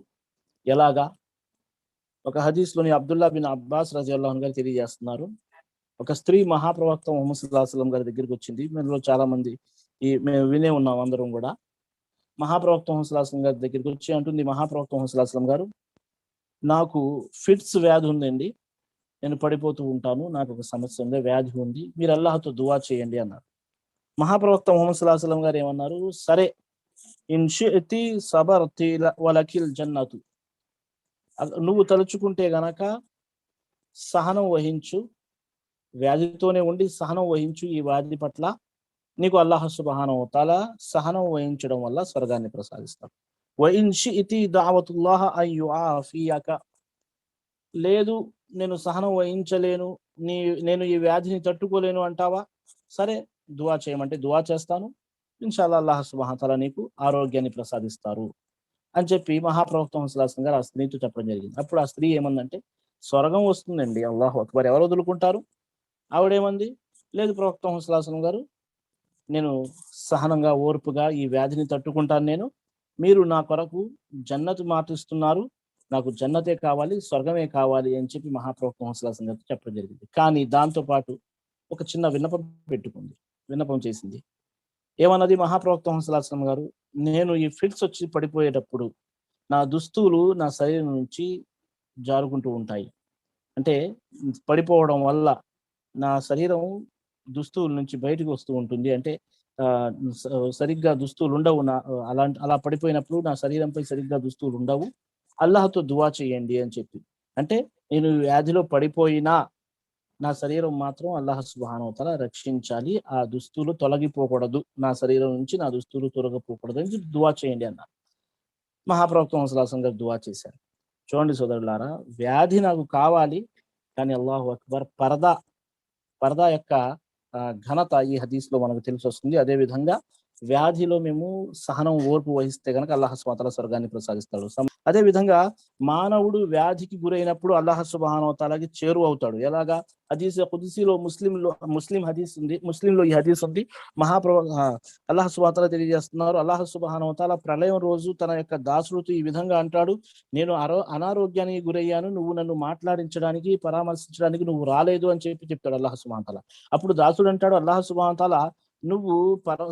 ఎలాగా? ఒక హదీస్లోని అబ్దుల్లా బిన్ అబ్బాస్ రజియల్లాహు అన్హు గారు తెలియజేస్తున్నారు, ఒక స్త్రీ మహాప్రవక్త ముహమ్మద్ సల్లల్లాహు అలైహి వసల్లం గారి దగ్గరికి వచ్చింది. మనలో చాలా మంది మేము వినే ఉన్నాం అందరం కూడా. మహాప్రవక్త ముహమ్మద్ సల్లల్లాహు అలైహి వసల్లం గారి దగ్గరికి వచ్చి అంటుంది, మహాప్రవక్త ముహమ్మద్ సల్లల్లాహు అలైహి వసల్లం గారు, నాకు ఫిట్స్ వ్యాధి ఉందండి, నేను పడిపోతూ ఉంటాను, నాకు ఒక సమస్య ఉంది, వ్యాధి ఉంది, మీరు అల్లాహ్తో దువా చేయండి అన్నారు. మహాప్రవక్త ముహమ్మద్ సల్లల్లాహు అలైహి వసల్లం గారు ఏమన్నారు, సరే, ఇన్ షి'తి సబర్తి వలకిల్ జన్నతు, నువ్వు తలుచుకుంటే గనక సహనం వహించు, వ్యాధితోనే ఉండి సహనం వహించు, ఈ వ్యాధి పట్ల నీకు అల్లాహ్ సుబ్హానహు వ తఆలా సహనం వహించడం వల్ల స్వర్గాన్ని ప్రసాదిస్తాడు. వ ఇన్ షి'తి దఅవతుల్లాహ అన్ యుఆఫియక, లేదు నేను సహనం వహించలేను, నేను ఈ వ్యాధిని తట్టుకోలేను అంటావా, సరే దువా చేయమంటే దువా చేస్తాను, ఇన్షాల్లాహ్ అల్లాహ్ సుబ్హానహు వ తఆలా నీకు ఆరోగ్యాన్ని ప్రసాదిస్తారు అని చెప్పి మహాప్రవక్త ముహమ్మద్ సల్లల్లాహు అలైహి వసల్లం గారు ఆ స్త్రీతో చెప్పడం జరిగింది. అప్పుడు ఆ స్త్రీ ఏమందంటే, స్వర్గం వస్తుందండి, అల్లాహు అక్బర్, ఎవరు వదులుకుంటారు? ఆవిడేమంది, లేదు ప్రవక్త ముహమ్మద్ సల్లల్లాహు అలైహి వసల్లం గారు, నేను సహనంగా ఓర్పుగా ఈ వ్యాధిని తట్టుకుంటాను. మీరు నా కొరకు జన్నతు మాటిస్తున్నారు, నాకు జన్నతే కావాలి, స్వర్గమే కావాలి అని చెప్పి మహాప్రవక్త ముహమ్మద్ సల్లల్లాహు అలైహి వసల్లం చెప్పడం జరిగింది. కానీ దాంతో పాటు ఒక చిన్న విన్నపం చేసింది. ఏమన్నది మహాప్రవక్త ముహమ్మద్ సల్లల్లాహు అలైహి వసల్లం గారు, నేను ఈ ఫిట్స్ వచ్చి పడిపోయేటప్పుడు నా దుస్తులు నా శరీరం నుంచి జారుకుంటూ ఉంటాయి. అంటే పడిపోవడం వల్ల నా శరీరం దుస్తుల నుంచి బయటకు వస్తూ ఉంటుంది. అంటే సరిగ్గా దుస్తులు ఉండవు. అలా పడిపోయినప్పుడు నా శరీరంపై సరిగ్గా దుస్తులు ఉండవు. అల్లాహ్‌తో దువా చేయండి అని చెప్పి. అంటే నేను వ్యాధిలో పడిపోయినా నా శరీరం మాత్రం అల్లాహ్ సుబ్హానహు వ తఆలా రక్షించాలి. ఆ దుస్తులు తొలగిపోకూడదు. నా శరీరం నుంచి నా దుస్తులు తొలగిపోకూడదు అని చెప్పి దువా చేయండి అన్నారు. మహాప్రవక్త ముహమ్మద్ సల్లల్లాహు అలైహి వసల్లం దువా చేశారు. చూడండి సోదరులారా, వ్యాధి నాకు కావాలి, కానీ అల్లాహు అక్బర్ పరదా యొక్క ఘనత ఈ హదీస్‌లో మనకు తెలిసొస్తుంది. అదే విధంగా వ్యాధిలో మేము సహనం, ఓర్పు వహిస్తే గనక అల్లాహ్ సుబ్హానహు వ తఆలా స్వర్గాన్ని ప్రసాదిస్తాడు. అదే విధంగా మానవుడు వ్యాధికి గురైనప్పుడు అల్లాహ్ సుబ్హానహు వ తఆలాకి చేరువవుతాడు. ఎలాగా? హదీస్ ఖుద్సీలో ముస్లిం హదీస్ ఉంది. ముస్లింలో ఈ హదీస్ ఉంది. అల్లాహ్ సుబ్హానహు వ తఆలా తెలియజేస్తున్నారు. అల్లాహ్ సుబ్హానహు వ తఆలా ప్రళయం రోజు తన యొక్క దాసుడితో ఈ విధంగా అంటాడు, నేను అనారోగ్యానికి గురయ్యాను, నువ్వు నన్ను మాట్లాడించడానికి, పరామర్శించడానికి నువ్వు రాలేదు అని చెప్పి చెప్తాడు అల్లాహ్ సుబ్హానహు వ తఆలా. అప్పుడు దాసుడు అంటాడు, అల్లాహ్ సుబ్హానహు వ తఆలా, నువ్వు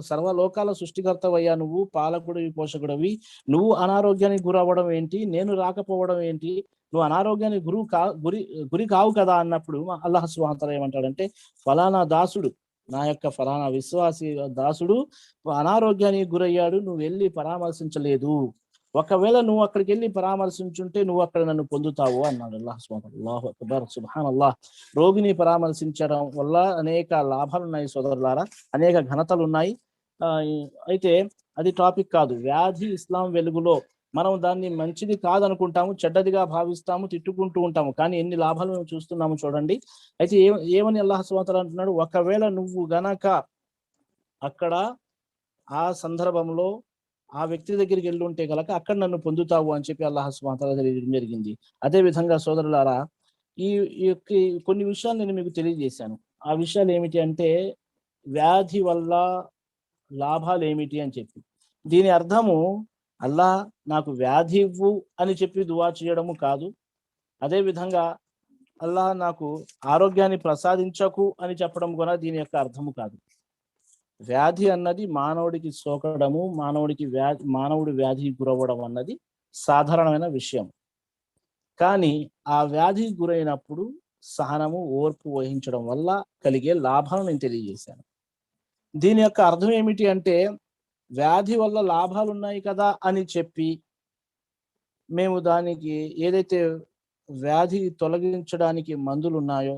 సర్వలోకాల సృష్టికర్తవయ్యా, నువ్వు పాలకుడివి, పోషకుడివి, నువ్వు అనారోగ్యానికి గురవ్వడం ఏంటి, నేను రాకపోవడం ఏంటి, నువ్వు అనారోగ్యానికి గురి కావు కదా అన్నప్పుడు అల్లాహ్ సుబ్హానహు వ తఆలా ఏమంటాడంటే, ఫలానా దాసుడు, నా యొక్క ఫలానా విశ్వాసి దాసుడు అనారోగ్యానికి గురయ్యాడు, నువ్వు వెళ్ళి పరామర్శించలేదు. ఒకవేళ నువ్వు అక్కడికి వెళ్ళి పరామర్శించుంటే నువ్వు అక్కడ నన్ను పొందుతావు అన్నాడు అల్లాహ్ సుబ్హానహు వ తఆలా. అల్లాహు అక్బర్, సుబ్హానల్లాహ్. రోగిని పరామర్శించడం వల్ల అనేక లాభాలు ఉన్నాయి సోదరులారా, అనేక ఘనతలు ఉన్నాయి. అయితే అది టాపిక్ కాదు. వ్యాధి ఇస్లాం వెలుగులో మనం దాన్ని మంచిది కాదనుకుంటాము, చెడ్డదిగా భావిస్తాము, తిట్టుకుంటూ ఉంటాము. కానీ ఎన్ని లాభాలు మేము చూస్తున్నాము చూడండి. అయితే ఏమని అల్లాహ్ సుబ్హానహు వ తఆలా అంటున్నాడు, ఒకవేళ నువ్వు గనక అక్కడ ఆ సందర్భంలో ఆ వ్యక్తి దగ్గరికి వెళ్ళి ఉంటే గనక అక్కడ నన్ను పొందుతావు అని చెప్పి అల్లాహ్ సుబ్హానహు వ తఆలా తెలియజేయడం జరిగింది. అదే విధంగా సోదరులారా, ఈ ఈ యొక్క కొన్ని విషయాలు నేను మీకు తెలియజేశాను. ఆ విషయాలు ఏమిటి అంటే, వ్యాధి వల్ల లాభాలు ఏమిటి అని చెప్పి. దీని అర్థము అల్లాహ్ నాకు వ్యాధి ఇవ్వు అని చెప్పి దువా చేయడము కాదు. అదే విధంగా అల్లాహ్ నాకు ఆరోగ్యాన్ని ప్రసాదించకు అని చెప్పడం కూడా దీని యొక్క అర్థము కాదు. వ్యాధి అన్నది మానవుడికి సోకడము, మానవుడి వ్యాధికి గురవ్వడం అన్నది సాధారణమైన విషయం. కానీ ఆ వ్యాధికి గురైనప్పుడు సహనము, ఓర్పు వహించడం వల్ల కలిగే లాభాలను నేను తెలియజేశాను. దీని యొక్క అర్థం ఏమిటి అంటే, వ్యాధి వల్ల లాభాలున్నాయి కదా అని చెప్పి మేము దానికి ఏదైతే వ్యాధి తొలగించడానికి మందులున్నాయో,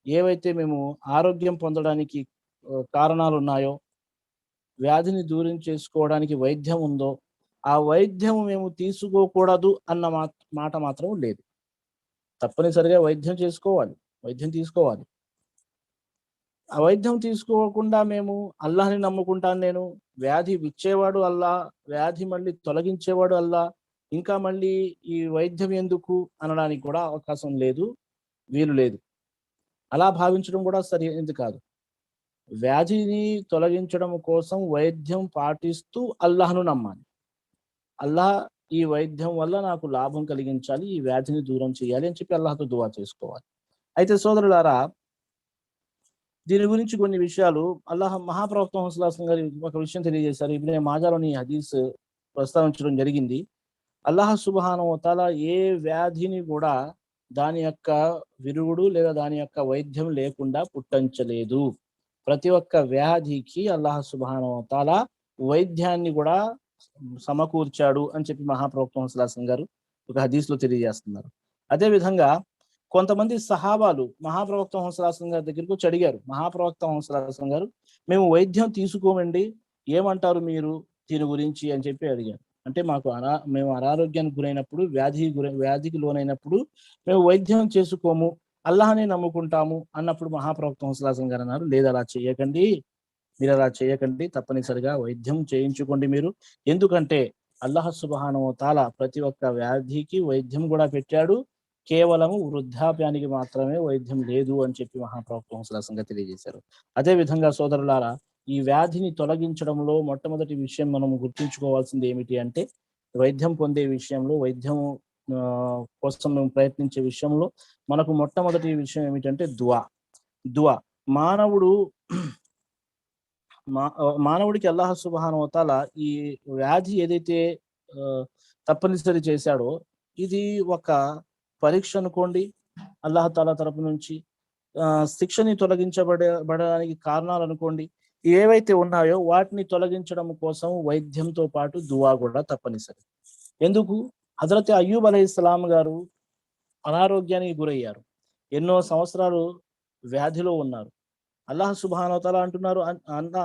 ఏవైతే మేము ఆరోగ్యం పొందడానికి కారణాలున్నాయో, వ్యాధిని దూరం చేసుకోవడానికి వైద్యం ఉందో, ఆ వైద్యం మేము తీసుకోకూడదు అన్న మాట మాత్రం లేదు. తప్పనిసరిగా వైద్యం తీసుకోవాలి. ఆ వైద్యం తీసుకోకుండా మేము అల్లాహ్‌ని నమ్ముకుంటాను నేను, వ్యాధి ఇచ్చేవాడు అల్లాహ్, వ్యాధి మళ్ళీ తొలగించేవాడు అల్లాహ్, ఇంకా మళ్ళీ ఈ వైద్యం ఎందుకు అనడానికి కూడా అవకాశం లేదు, వీలు లేదు. అలా భావించడం కూడా సరైనది కాదు. వ్యాధిని తొలగించడం కోసం వైద్యం పాటిస్తూ అల్లాహ్‌ను నమ్మాలి. అల్లాహ్ ఈ వైద్యం వల్ల నాకు లాభం కలిగించాలి, ఈ వ్యాధిని దూరం చేయాలి అని చెప్పి అల్లాహ్‌తో దువా చేసుకోవాలి. అయితే సోదరులారా, దీని గురించి కొన్ని విషయాలు మహాప్రవక్త ముహమ్మద్ సల్లల్లాహు అలైహి వసల్లం గారు ఒక విషయం తెలియజేశారు. ఇబ్నే మాజాలోని హదీస్ ప్రస్తావించడం జరిగింది. అల్లాహ్ సుబ్హానహు వ తఆలా ఏ వ్యాధిని కూడా దాని యొక్క విరుగుడు లేదా దాని యొక్క వైద్యం లేకుండా పుట్టించలేదు. ప్రతి ఒక్క వ్యాధికి అల్లాహ్ సుబ్హానహు వ తఆలా వైద్యాన్ని కూడా సమకూర్చాడు అని చెప్పి మహాప్రవక్త ముహమ్మద్ సల్లల్లాహు అలైహి వసల్లం గారు ఒక హదీస్‌లో తెలియజేస్తున్నారు. అదే విధంగా కొంతమంది సహాబాలు మహాప్రవక్త ముహమ్మద్ సల్లల్లాహు అలైహి వసల్లం గారి దగ్గరికి వచ్చి అడిగారు. మహాప్రవక్త ముహమ్మద్ సల్లల్లాహు అలైహి వసల్లం గారు, మేము వైద్యం తీసుకోమండి, ఏమంటారు మీరు దీని గురించి అని చెప్పి అడిగారు. అంటే మేము అనారోగ్యానికి గురైనప్పుడు, వ్యాధికి లోనైనప్పుడు మేము వైద్యం చేసుకోము, అల్లాహ్‌నే నమ్ముకుంటాము అన్నప్పుడు మహాప్రవక్త ముహమ్మద్ సల్లల్లాహు అలైహి వసల్లం గారు అన్నారు, లేదు అలా చేయకండి, మీరు అలా చేయకండి, తప్పనిసరిగా వైద్యం చేయించుకోండి మీరు. ఎందుకంటే అల్లాహ్ సుబ్హానహు వ తఆలా ప్రతి ఒక్క వ్యాధికి వైద్యం కూడా పెట్టాడు. కేవలము వృద్ధాప్యానికి మాత్రమే వైద్యం లేదు అని చెప్పి మహాప్రవక్త ముహమ్మద్ సల్లల్లాహు అలైహి వసల్లం తెలియజేశారు. అదే విధంగా సోదరులారా, ఈ వ్యాధిని తొలగించడంలో మొట్టమొదటి విషయం మనం గుర్తుంచుకోవాల్సింది ఏమిటి అంటే, వైద్యం పొందే విషయంలో, వైద్యం కోసం మేము ప్రయత్నించే విషయంలో మనకు మొట్టమొదటి విషయం ఏమిటంటే దువా. మానవుడు మానవుడికి అల్లాహ్ సుబ్హానహు వ తఆలా ఈ వ్యాధి ఏదైతే తప్పనిసరి చేశాడో, ఇది ఒక పరీక్ష అనుకోండి అల్లాహ్ తాలా తరపు నుంచి. శిక్షని బడడానికి కారణాలు అనుకోండి, ఏవైతే ఉన్నాయో వాటిని తొలగించడం కోసం వైద్యంతో పాటు దువా కూడా తప్పనిసరి. ఎందుకు? హజరత్ అయ్యూబ్ అలైహిస్సలాం గారు అనారోగ్యానికి గురయ్యారు. ఎన్నో సంవత్సరాలు వ్యాధిలో ఉన్నారు. అల్లాహ్ సుబ్హానహు వ తఆలా అంటున్నారు,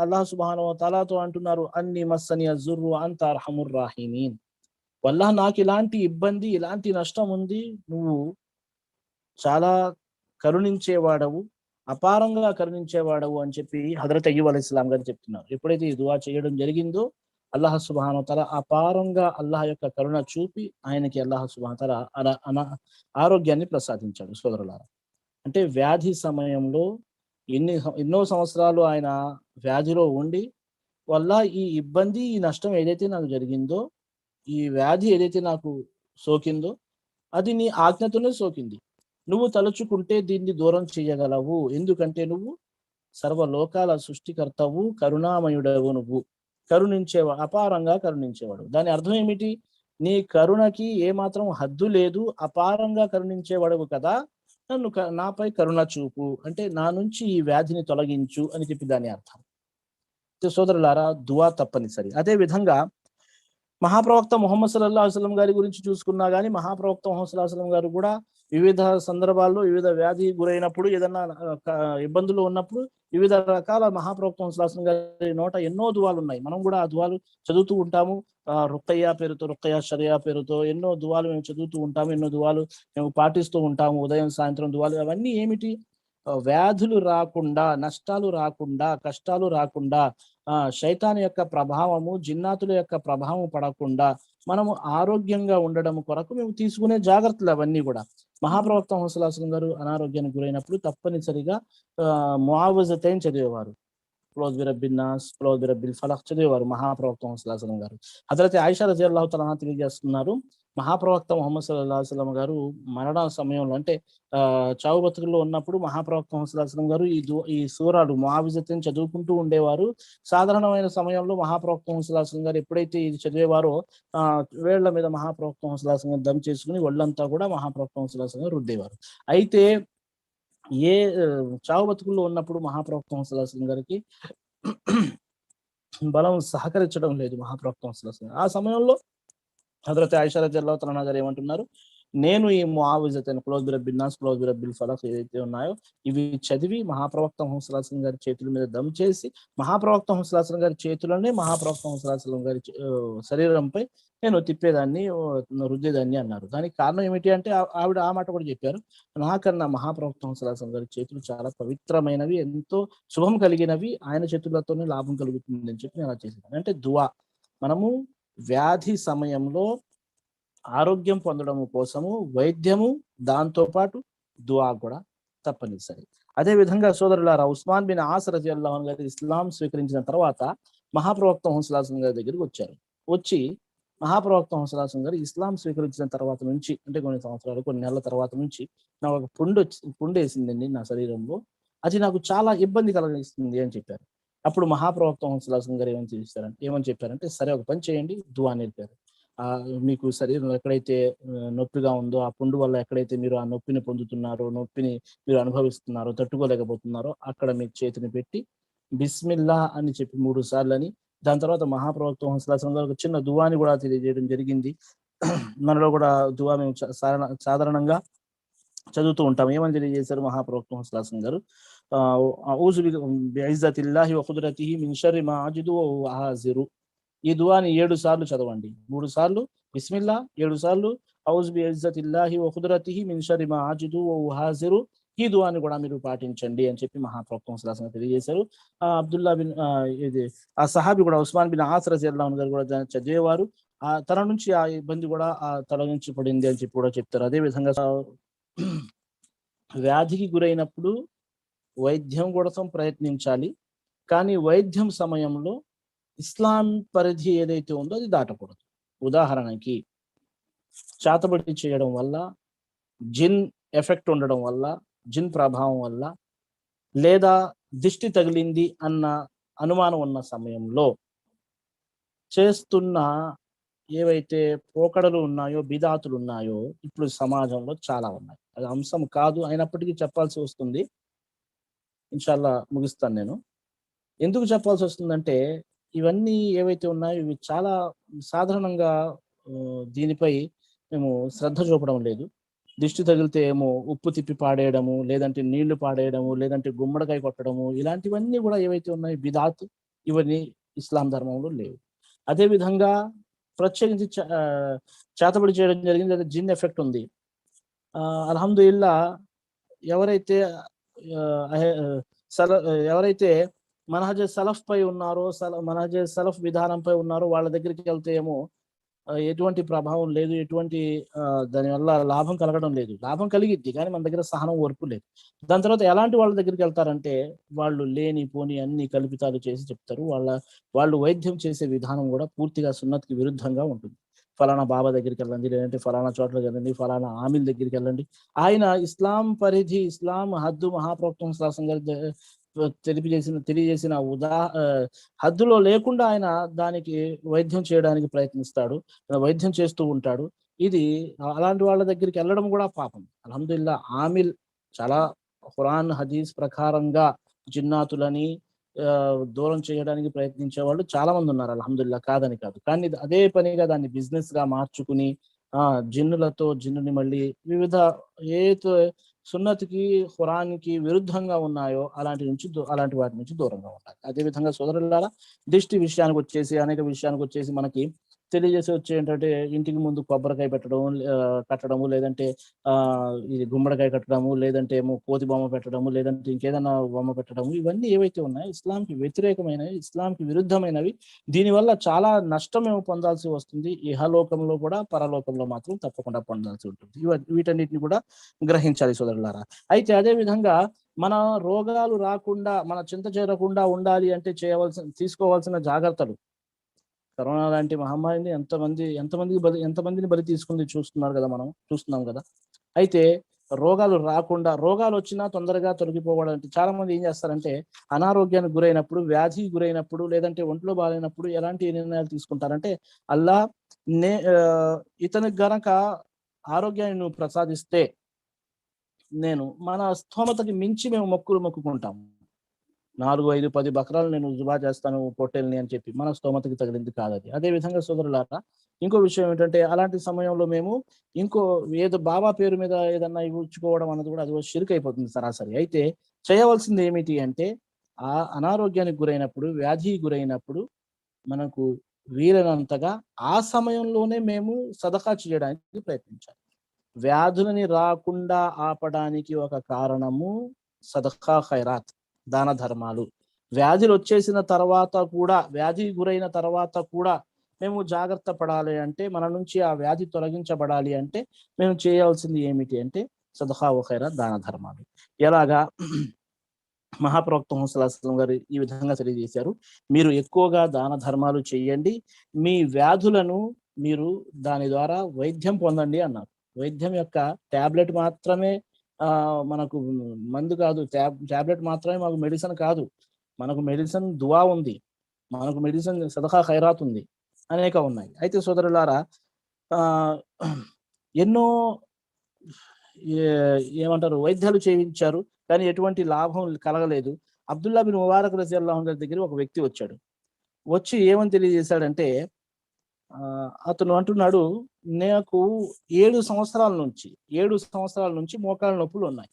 అల్లాహ్ సుబ్హానహు వ తఆలాతో అంటున్నారు, అన్ని మస్సని అజ్జుర్రు అంత అర్హముర్ రాహిమీన్. వల్లాహ్ నాకు ఇలాంటి ఇబ్బంది, ఇలాంటి నష్టం ఉంది, నువ్వు చాలా కరుణించేవాడవు, అపారంగా కరుణించేవాడవు అని చెప్పి హజరత్ అయ్యూబ్ అలైహిస్సలాం గారు చెప్తున్నారు. ఎప్పుడైతే ఈ దువా చేయడం జరిగిందో, అల్లాహ్ సుబ్హానహు వ తఆలా అపారంగా అల్లాహ్ యొక్క కరుణ చూపి ఆయనకి అల్లాహ్ సుబ్హానహు వ తఆలా ఆరోగ్యాన్ని ప్రసాదించాడు. సోదరులారా, అంటే వ్యాధి సమయంలో ఎన్నో సంవత్సరాలు ఆయన వ్యాధిలో ఉండి, వల్ల ఈ ఇబ్బంది, ఈ నష్టం ఏదైతే నాకు జరిగిందో, ఈ వ్యాధి ఏదైతే నాకు సోకిందో, అది నీ ఆజ్ఞతోనే సోకింది. నువ్వు తలుచుకుంటే దీన్ని దూరం చేయగలవు. ఎందుకంటే నువ్వు సర్వలోకాల సృష్టికర్తవు, కరుణామయుడవు, నువ్వు అపారంగా కరుణించేవాడు. దాని అర్థం ఏమిటి? నీ కరుణకి ఏమాత్రం హద్దు లేదు, అపారంగా కరుణించేవాడవు కదా, నాపై కరుణ చూపు, అంటే నా నుంచి ఈ వ్యాధిని తొలగించు అని చెప్పి దాని అర్థం. సోదరులారా, దువా తప్పనిసరి. అదే విధంగా మహాప్రవక్త ముహమ్మద్ సల్లల్లాహు అలైహి వసల్లం గారి గురించి చూసుకున్నా గానీ, మహాప్రవక్త ముహమ్మద్ సల్లల్లాహు అలైహి వసల్లం గారు కూడా వివిధ సందర్భాల్లో, వివిధ వ్యాధి గురైనప్పుడు, ఏదన్నా ఇబ్బందులు ఉన్నప్పుడు, వివిధ రకాల మహాప్రవక్త ముహమ్మద్ సల్లల్లాహు అలైహి వసల్లం గారి నోట ఎన్నో దువాలు ఉన్నాయి. మనం కూడా ఆ దువాలు చదువుతూ ఉంటాము. రుక్కయ్య పేరుతో, రుక్కయ్య షరియా పేరుతో ఎన్నో దువాలు మేము చదువుతూ ఉంటాము, ఎన్నో దువాలు మేము పాటిస్తూ ఉంటాము. ఉదయం సాయంత్రం దువాలు. అవన్నీ ఏమిటి? వ్యాధులు రాకుండా, నష్టాలు రాకుండా, కష్టాలు రాకుండా, శైతాను యొక్క ప్రభావము, జిన్నాతుల యొక్క ప్రభావం పడకుండా మనము ఆరోగ్యంగా ఉండడం కొరకు మేము తీసుకునే జాగ్రత్తలు అవన్నీ కూడా. మహాప్రవక్త ముహమ్మద్ సల్లల్లాహు అలైహి వసల్లం గారు అనారోగ్యానికి గురైనప్పుడు తప్పనిసరిగా ముఆవజతైన్ చదివేవారు. క్లోజ్ బిరబ్బిన్ నాస్, క్లోజ్ బిరబ్బిల్ ఫలక్ చదివేవారు మహాప్రవక్త ముహమ్మద్ సల్లల్లాహు అలైహి వసల్లం గారు. హజరత్ ఆయిషా రజియల్లాహు తఆలా అన్హా తెలియజేస్తున్నారు, మహాప్రవక్త ముహమ్మద్ సల్లల్లాహు అలైహి వసల్లం గారు మరణ సమయంలో, అంటే చావు బతుకుల్లో ఉన్నప్పుడు మహాప్రవక్త ముహమ్మద్ సల్లల్లాహు అలైహి వసల్లం గారు ఈ సూరాలు ముఆవిజతైన్ చదువుకుంటూ ఉండేవారు. సాధారణమైన సమయంలో మహాప్రవక్త ముహమ్మద్ సల్లల్లాహు అలైహి వసల్లం గారు ఎప్పుడైతే ఇది చదివేవారో, వేళ్ల మీద మహాప్రవక్త ముహమ్మద్ సల్లల్లాహు అలైహి వసల్లం గారు దమ్ చేసుకుని ఒళ్ళంతా కూడా మహాప్రవక్త ముహమ్మద్ సల్లల్లాహు అలైహి వసల్లం గారు రుద్దేవారు. అయితే చావు బతుకుల్లో ఉన్నప్పుడు మహాప్రవక్త ముహమ్మద్ సల్లల్లాహు అలైహి వసల్లం గారికి బలం సహకరించడం లేదు మహాప్రవక్త ముహమ్మద్ సల్లల్లాహు అలైహి వసల్లం. ఆ సమయంలో హజరత్ ఆయిషా రజియల్లాహు తఆలా అన్హా గారు ఏమంటున్నారు, నేను ఈ ముఆవిజతైన్, క్లోజ్ బిరబ్బిన్ నాస్, క్లోజ్ బిరబ్బిల్ ఫలక్ ఏదైతే ఉన్నాయో ఇవి చదివి మహాప్రవక్త ముహమ్మద్ సల్లల్లాహు అలైహి వసల్లం గారి చేతుల మీద దమ్ చేసి, మహాప్రవక్త ముహమ్మద్ సల్లల్లాహు అలైహి వసల్లం గారి చేతులనే మహాప్రవక్త ముహమ్మద్ సల్లల్లాహు అలైహి వసల్లం గారి శరీరంపై నేను తిప్పేదాన్ని, రుద్దేదాన్ని అన్నారు. దానికి కారణం ఏమిటి అంటే, ఆవిడ ఆ మాట కూడా చెప్పారు, నాకన్నా మహాప్రవక్త ముహమ్మద్ సల్లల్లాహు అలైహి వసల్లం గారి చేతులు చాలా పవిత్రమైనవి, ఎంతో శుభం కలిగినవి, ఆయన చేతులతోనే లాభం కలుగుతుంది అని చెప్పి నేను అలా చేసేదాన్ని. అంటే దువా, మనము వ్యాధి సమయంలో ఆరోగ్యం పొందడం కోసము వైద్యము, దాంతో పాటు దువా కూడా తప్పనిసరి. అదే విధంగా సోదరులారా, ఉస్మాన్ బిన్ ఆస్ రజియల్లాహు అన్హు గారు ఇస్లాం స్వీకరించిన తర్వాత మహాప్రవక్త ముహమ్మద్ సల్లల్లాహు అలైహి వసల్లం గారి దగ్గరికి వచ్చి మహాప్రవక్త ముహమ్మద్ సల్లల్లాహు అలైహి వసల్లం గారు ఇస్లాం స్వీకరించిన తర్వాత నుంచి, అంటే కొన్ని సంవత్సరాలు, కొన్ని నెలల తర్వాత నుంచి నాకు ఒక పుండు వేసిందండి నా శరీరంలో, అది నాకు చాలా ఇబ్బంది కలిగిస్తుంది అని చెప్పారు. అప్పుడు మహాప్రవక్త ముహమ్మద్ సల్లల్లాహు అలైహి వసల్లం గారు ఏమని చెప్పారంటే, సరే ఒక పని చేయండి, దువా నేర్పారు. మీకు శరీరంలో ఎక్కడైతే నొప్పిగా ఉందో, ఆ పుండు వల్ల ఎక్కడైతే మీరు ఆ నొప్పిని పొందుతున్నారో, నొప్పిని మీరు అనుభవిస్తున్నారో, తట్టుకోలేకపోతున్నారో, అక్కడ మీ చేతిని పెట్టి బిస్మిల్లా అని చెప్పి 3 సార్లని, దాని తర్వాత మహాప్రవక్త ముహమ్మద్ సల్లల్లాహు అలైహి వసల్లం గారు ఒక చిన్న దువాని కూడా తెలియజేయడం జరిగింది. మనలో కూడా దువా మేము సాధారణంగా చదువుతూ ఉంటాం. ఏమని తెలియజేశారు మహాప్రవక్త ముహమ్మద్ సల్లల్లాహు అలైహి వసల్లం గారు? ఔజు బిఇజ్జతిల్లాహి వ ఖుద్రతిహి మిన్ షర్రి మా అజిదు వ ఉహాజిరు. ఈ దువాని 7 సార్లు చదవండి. 3 సార్లు బిస్మిల్లా, 7 సార్లు ఔజు బిఇజ్జతిల్లాహి వ ఖుద్రతిహి మిన్ షర్రి మా అజిదు వ ఉహాజిరు. ఈ దువాని కూడా మీరు పాటించండి అని చెప్పి మహాప్రవక్త ముహమ్మద్ సల్లల్లాహు అలైహి వసల్లం తెలియజేశారు. అబ్దుల్లా బిన్ ఆ సహాబీ కూడా, ఉస్మాన్ బిన్ ఆస్ రజియల్లాహు అన్హు గారు కూడా చదివేవారు. తన నుంచి ఆ ఇబ్బంది కూడా తొలగించబడింది అని చెప్పి కూడా చెప్తారు. అదే విధంగా వ్యాధికి గురైనప్పుడు వైద్యం కోసం ప్రయత్నించాలి, కానీ వైద్యం సమయంలో ఇస్లాం పరిధి ఏదైతే ఉందో అది దాటకూడదు. ఉదాహరణకి చేతబడి చేయడం వల్ల, జిన్ ఎఫెక్ట్ ఉండడం వల్ల, జిన్ ప్రభావం వల్ల, లేదా దిష్టి తగిలింది అన్న అనుమానం ఉన్న సమయంలో చేస్తున్న ఏవైతే పోకడలు ఉన్నాయో, బిదాతులు ఉన్నాయో ఇప్పుడు సమాజంలో చాలా ఉన్నాయి. అది అంశం కాదు అయినప్పటికీ చెప్పాల్సి వస్తుంది. ఇన్షాల్లా ముగిస్తాను నేను. ఎందుకు చెప్పాల్సి వస్తుందంటే ఇవన్నీ ఏవైతే ఉన్నాయో ఇవి చాలా సాధారణంగా దీనిపై మేము శ్రద్ధ చూపడం లేదు. దిష్టి తగిలితే ఏమో ఉప్పు తిప్పి పాడేయడము, లేదంటే నీళ్లు పాడేయడము, లేదంటే గుమ్మడికాయ కొట్టడము, ఇలాంటివన్నీ కూడా ఏవైతే ఉన్నాయో బిదాత్, ఇవన్నీ ఇస్లాం ధర్మంలో లేవు. అదే విధంగా ప్రత్యేకించి చేతబడి చేయడం జరిగింది, అదే జిన్ ఎఫెక్ట్ ఉంది. అల్హమ్దులిల్లా ఎవరైతే ఎవరైతే మనహజ్ సలఫ్ పై ఉన్నారో, మనహజ్ సలఫ్ విధానంపై ఉన్నారో వాళ్ళ దగ్గరికి వెళ్తే ఏమో ఎటువంటి ప్రభావం లేదు, ఎటువంటి దానివల్ల లాభం కలగడం లేదు. లాభం కలిగిద్ది కానీ మన దగ్గర సహనం, ఓర్పు లేదు. దాని తర్వాత ఎలాంటి వాళ్ళ దగ్గరికి వెళ్తారంటే వాళ్ళు లేని పోని అన్ని కల్పితాలు చేసి చెప్తారు. వాళ్ళు వైద్యం చేసే విధానం కూడా పూర్తిగా సున్నత్కి విరుద్ధంగా ఉంటుంది. ఫలానా బాబా దగ్గరికి వెళ్ళండి, లేదంటే ఫలానా చోట్లకి వెళ్ళండి, ఫలానా ఆమిల్ దగ్గరికి వెళ్ళండి. ఆయన ఇస్లాం పరిధి, ఇస్లాం హద్దు మహాప్రవక్త శ్లాసం గారి తెలియజేసిన హద్దులో లేకుండా ఆయన దానికి వైద్యం చేయడానికి ప్రయత్నిస్తాడు, వైద్యం చేస్తూ ఉంటాడు. ఇది అలాంటి వాళ్ళ దగ్గరికి వెళ్ళడం కూడా పాపం. అల్హమ్దులిల్లా ఆమిల్ చాలా ఖురాన్ హదీస్ ప్రకారంగా జిన్నాతులని దూరం చేయడానికి ప్రయత్నించే వాళ్ళు చాలా మంది ఉన్నారు. అల్హమ్దులిల్లా, కాదని కాదు. కానీ అదే పనిగా దాన్ని బిజినెస్ గా మార్చుకుని జిన్నుని మళ్ళీ వివిధ సున్నతికి ఖురాన్కి విరుద్ధంగా ఉన్నాయో అలాంటి వాటి నుంచి దూరంగా ఉండాలి. అదేవిధంగా సోదరులారా, దిష్టి విషయానికి వచ్చేసి అనేక విషయానికి వచ్చేసి మనకి తెలియజేసి వచ్చే ఏంటంటే ఇంటికి ముందు కొబ్బరికాయ కట్టడము, లేదంటే ఇది గుమ్మడికాయ కట్టడము, లేదంటే ఏమో కోతి బొమ్మ పెట్టడము, లేదంటే ఇంకేదైనా బొమ్మ పెట్టడము, ఇవన్నీ ఏవైతే ఉన్నాయో ఇస్లాంకి వ్యతిరేకమైనవి, ఇస్లాంకి విరుద్ధమైనవి. దీనివల్ల చాలా నష్టం మేము పొందాల్సి వస్తుంది. ఇహలోకంలో కూడా, పరలోకంలో మాత్రం తప్పకుండా పొందాల్సి ఉంటుంది. వీటన్నిటిని కూడా గ్రహించాలి సోదరులారా. అయితే అదే విధంగా మన రోగాలు రాకుండా, మన చింత చేరకుండా ఉండాలి అంటే తీసుకోవాల్సిన జాగ్రత్తలు. కరోనా లాంటి మహమ్మారిని ఎంతమందిని బలి తీసుకుంది చూస్తున్నాం కదా. అయితే రోగాలు వచ్చినా తొందరగా తొలగిపోవాలంటే చాలా మంది ఏం చేస్తారంటే అనారోగ్యానికి గురైనప్పుడు, వ్యాధికి గురైనప్పుడు, లేదంటే ఒంట్లో బాగాలేనప్పుడు ఎలాంటి నిర్ణయాలు తీసుకుంటారంటే అల్లా ఇతనికి గనక ఆరోగ్యాన్ని నువ్వు ప్రసాదిస్తే మన స్తోమతకి మించి మేము మొక్కుకుంటాము. 4, 5, 10 బకరాలు నేను జుబా చేస్తాను పొట్టేల్ని అని చెప్పి మన స్తోమతకి తగిలింది కాదది. అదే విధంగా సోదరులారా, ఇంకో విషయం ఏంటంటే అలాంటి సమయంలో మేము ఏదో బాబా పేరు మీద ఏదన్నా ఇచ్చుకోవడం అన్నది కూడా అది షిర్క్ అయిపోతుంది సరాసరి. అయితే చేయవలసింది ఏమిటి అంటే ఆ అనారోగ్యానికి గురైనప్పుడు, వ్యాధికి గురైనప్పుడు మనకు వీలైనంతగా ఆ సమయంలోనే మేము సదకా చేయడానికి ప్రయత్నించాలి. వ్యాధులని రాకుండా ఆపడానికి ఒక కారణము సదకా ఖైరాత్, దాన ధర్మాలు. వ్యాధులు వచ్చేసిన తర్వాత కూడా, వ్యాధికి గురైన తర్వాత కూడా మేము జాగ్రత్త పడాలి అంటే, మన నుంచి ఆ వ్యాధి తొలగించబడాలి అంటే మేము చేయాల్సింది ఏమిటి అంటే సదకా ఖైరాత్, దాన ధర్మాలు. ఎలాగా మహాప్రవక్త ముహమ్మద్ సల్లల్లాహు అలైహి వసల్లం గారు ఈ విధంగా తెలియజేశారు, మీరు ఎక్కువగా దాన ధర్మాలు చేయండి, మీ వ్యాధులను మీరు దాని ద్వారా వైద్యం పొందండి అన్నారు. వైద్యం యొక్క టాబ్లెట్ మాత్రమే మనకు మందు కాదు, టాబ్లెట్ మాత్రమే మాకు మెడిసిన్ కాదు. మనకు మెడిసిన్ దువా ఉంది, మనకు మెడిసిన్ సదకా ఖైరాత్ ఉంది, అనేక ఉన్నాయి. అయితే సోదరులారా, ఎన్నో ఏమంటారు వైద్యాలు చేయించారు కానీ ఎటువంటి లాభం కలగలేదు. అబ్దుల్లా బిన్ ముబారక్ రజియల్లాహు అన్హు దగ్గర ఒక వ్యక్తి వచ్చి ఏమని తెలియజేశాడంటే అతను అంటున్నాడు, నాకు 7 సంవత్సరాల నుంచి మోకాళ్ళ నొప్పులు ఉన్నాయి,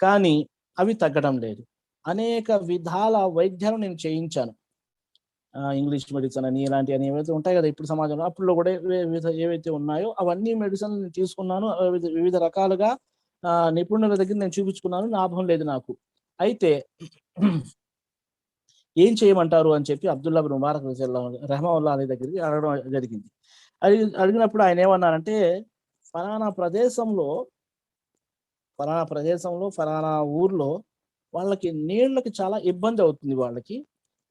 కానీ అవి తగ్గడం లేదు. అనేక విధాల వైద్యాలు నేను చేయించాను, ఇంగ్లీష్ మెడిసిన్ అని ఇలాంటి అని ఏవైతే ఉంటాయి కదా ఇప్పుడు సమాజంలో, అప్పుడులో కూడా ఏవైతే ఉన్నాయో అవన్నీ మెడిసిన్ తీసుకున్నాను, వివిధ రకాలుగా నిపుణుల దగ్గర నేను చూపించుకున్నాను, లాభం లేదు నాకు. అయితే ఏం చేయమంటారు అని చెప్పి అబ్దుల్లా బిన్ ముబారక్ రహమతుల్లాహి అలైహి దగ్గరికి అడగడం జరిగింది. అడిగినప్పుడు ఆయన ఏమన్నారంటే ఫలానా ప్రదేశంలో ఫలానా ఊర్లో వాళ్ళకి నీళ్ళకి చాలా ఇబ్బంది అవుతుంది వాళ్ళకి.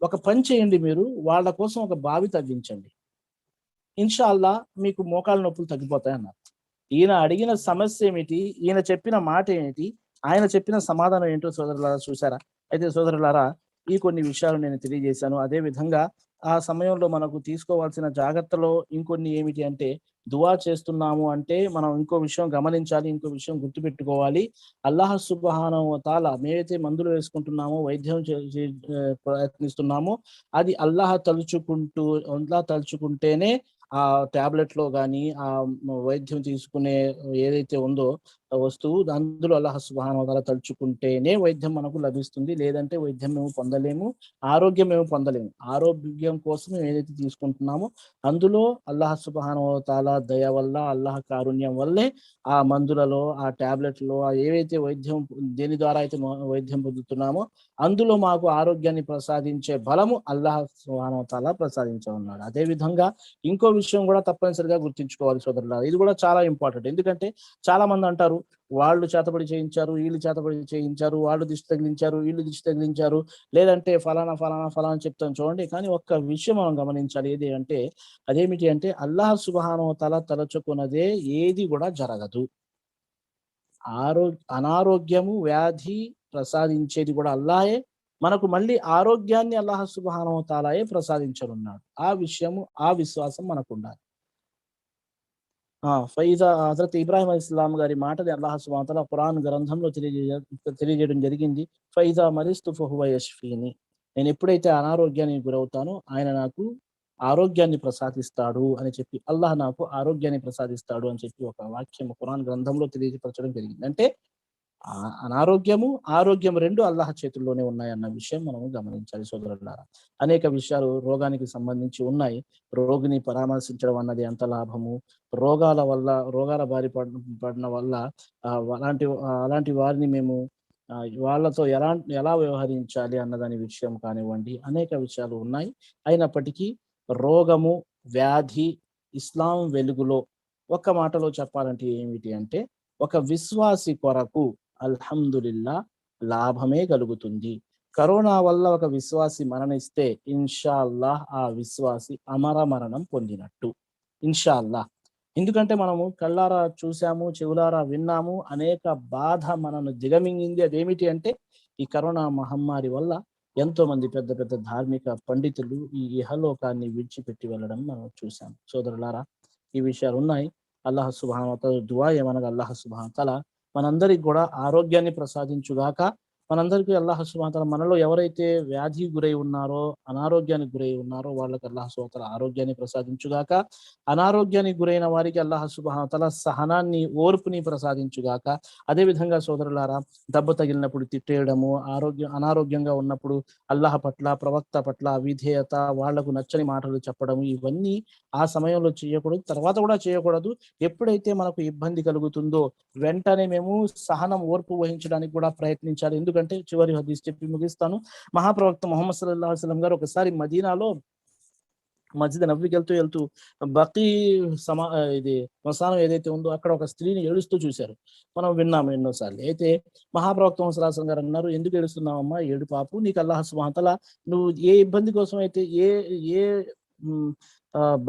ఒక పని చేయండి, మీరు వాళ్ళ కోసం ఒక బావి తవ్వించండి, ఇన్షాల్లా మీకు మోకాళ్ళ నొప్పులు తగ్గిపోతాయి అన్నారు. ఈయన అడిగిన సమస్య ఏమిటి, ఈయన చెప్పిన మాట ఏమిటి, ఆయన చెప్పిన సమాధానం ఏంటో సోదరులారా చూసారా? అయితే సోదరులారా, ఈ కొన్ని విషయాలు నేను తెలియజేశాను. అదే విధంగా ఆ సమయంలో మనకు తీసుకోవాల్సిన జాగ్రత్తలో ఇంకొన్ని ఏమిటి అంటే, దువా చేస్తున్నాము అంటే మనం ఇంకో విషయం గమనించాలి, ఇంకో విషయం గుర్తుపెట్టుకోవాలి. అల్లాహ్ సుబ్హానహు వ తఆలా మేమైతే మందులు వేసుకుంటున్నామో, వైద్యం ప్రయత్నిస్తున్నామో, అది అల్లాహ్ తలుచుకుంటేనే ఆ టాబ్లెట్‌లో గాని, వైద్యం తీసుకునే ఏదైతే ఉందో ఆ వస్తువు, అందులో అల్లాహ్ సుబ్హానహు వ తఆలా తలుచుకుంటేనే వైద్యం మనకు లభిస్తుంది. లేదంటే వైద్యం మేము పొందలేము, ఆరోగ్యం మేము పొందలేము. ఆరోగ్యం కోసం మేము ఏదైతే తీసుకుంటున్నామో అందులో అల్లాహ్ సుబ్హానహు వ తఆలా దయ వల్ల, అల్లాహ్ కారుణ్యం వల్లే ఆ మందులలో, ఆ టాబ్లెట్‌లో ఏవైతే దేని ద్వారా అయితే వైద్యం పొందుతున్నామో అందులో మాకు ఆరోగ్యాన్ని ప్రసాదించే బలము అల్లాహ్ సుబ్హానహు వ తఆలా ప్రసాదించనున్నాడు. అదే విధంగా ఇంకో విషయం కూడా తప్పనిసరిగా గుర్తుంచుకోవాలి సోదరులారా. ఇది కూడా చాలా ఇంపార్టెంట్. ఎందుకంటే చాలా మంది అంటారు, వాళ్ళు చేతబడి చేయించారు, వీళ్ళు చేతబడి చేయించారు, వాళ్ళు దిష్టి తగిలించారు, వీళ్ళు దిష్టి తగిలించారు, లేదంటే ఫలానా, ఫలానా, ఫలానా చెప్తాం చూడండి. కానీ ఒక్క విషయం మనం గమనించాలి. ఏది అంటే అదేమిటి అంటే అల్లాహ్ సుబ్హానహు వ తఆలా తలచుకున్నదే ఏది కూడా జరగదు. అనారోగ్యము, వ్యాధి ప్రసాదించేది కూడా అల్లాహే. మనకు మళ్ళీ ఆరోగ్యాన్ని అల్లాహ్ సుబ్హానహు వ తఆలాయే ప్రసాదించనున్నాడు. ఆ విషయము, ఆ విశ్వాసం మనకుండాలి. ఫైజా హజరత్ ఇబ్రాహీం అలైహిస్సలాం గారి మాటని అల్లాహ్ సుబ్హానహు వ తఆలా ఖురాన్ గ్రంథంలో తెలియజేయడం జరిగింది. ఫైజా మరిస్తు ఫహువ యష్ఫీని. నేను ఎప్పుడైతే అనారోగ్యానికి గురవుతానో ఆయన నాకు ఆరోగ్యాన్ని ప్రసాదిస్తాడు అని చెప్పి, అల్లాహ్ నాకు ఆరోగ్యాన్ని ప్రసాదిస్తాడు అని చెప్పి ఒక వాక్యం ఖురాన్ గ్రంథంలో తెలియపరచడం జరిగింది. అంటే అనారోగ్యము, ఆరోగ్యం 2 అల్లాహ్ చేతుల్లోనే ఉన్నాయన్న విషయం మనము గమనించాలి సోదరులారా. అనేక విషయాలు రోగానికి సంబంధించి ఉన్నాయి. రోగిని పరామర్శించడం అన్నది ఎంత లాభము, రోగాల బారి పడిన వల్ల అలాంటి వారిని మేము వాళ్ళతో ఎలా వ్యవహరించాలి అన్నదాని విషయం కానివ్వండి, అనేక విషయాలు ఉన్నాయి. అయినప్పటికీ రోగము, వ్యాధి ఇస్లాం వెలుగులో ఒక్క మాటలో చెప్పాలంటే ఏమిటి అంటే, ఒక విశ్వాసి కొరకు అల్హమ్దులిల్లాహ్ లాభమే కలుగుతుంది. కరోనా వల్ల ఒక విశ్వాసి మరణిస్తే ఇన్షాఅల్లాహ్ ఆ విశ్వాసి అమర మరణం పొందినట్టు. ఇన్షాఅల్లాహ్. ఎందుకంటే మనము కళ్ళారా చూసాము, చెవులారా విన్నాము. అనేక బాధ మనను దిగమింగింది. అదేమిటి అంటే ఈ కరోనా మహమ్మారి వల్ల ఎంతో మంది పెద్ద పెద్ద ధార్మిక పండితులు ఈ ఇహలోకాన్ని విడిచిపెట్టి వెళ్ళడం మనం చూసాం. సోదరులారా, ఈ విషయాలున్నాయి. అల్లాహ్ సుబ్హానహు వ తఆలా దుఆ ఏమనగా అల్లాహ్ సుబ్హానహు వ తఆలా మనందరికి కూడా ఆరోగ్యాన్ని ప్రసాదించుగాక. మనందరికీ అల్లాహ్ సుబ్హానహు వ తఆలా మనలో ఎవరైతే వ్యాధికి గురై ఉన్నారో, అనారోగ్యానికి గురై ఉన్నారో వాళ్ళకి అల్లాహ్ సుబ్హానహు వ తఆలా ఆరోగ్యాన్ని ప్రసాదించుగాక. అనారోగ్యానికి గురైన వారికి అల్లాహ్ సుబ్హానహు వ తఆలా సహనాన్ని, ఓర్పుని ప్రసాదించుగాక. అదే విధంగా సోదరులారా, దెబ్బ తగిలినప్పుడు తిట్టేయడము, అనారోగ్యంగా ఉన్నప్పుడు అల్లాహ్ పట్ల, ప్రవక్త పట్ల అవిధేయత, వాళ్లకు నచ్చని మాటలు చెప్పడం, ఇవన్నీ ఆ సమయంలో చేయకూడదు. తర్వాత కూడా చేయకూడదు. ఎప్పుడైతే మనకు ఇబ్బంది కలుగుతుందో వెంటనే మేము సహనం, ఓర్పు వహించడానికి కూడా ప్రయత్నించాలి. ఎందుకంటే చివరి హదీస్ చెప్పి ముగిస్తాను. మహాప్రవక్త ముహమ్మద్ సల్లల్లాహు అలైహి వసల్లం గారు ఒకసారి మదీనాలో మస్జిద్ నబవికి వెళ్తూ బకీ ఇది శ్మశానం ఏదైతే ఉందో అక్కడ ఒక స్త్రీని ఏడుస్తూ చూశారు. మనం విన్నాము ఎన్నోసార్లు. అయితే మహాప్రవక్త ముహమ్మద్ సల్లల్లాహు అలైహి వసల్లం గారు అన్నారు, ఎందుకు ఏడుస్తున్నావమ్మా, ఏడు పాపు, నీకు అల్లాహ్ సుబ్హానహు వ తఆలా నువ్వు ఏ ఇబ్బంది కోసం అయితే, ఏ ఏ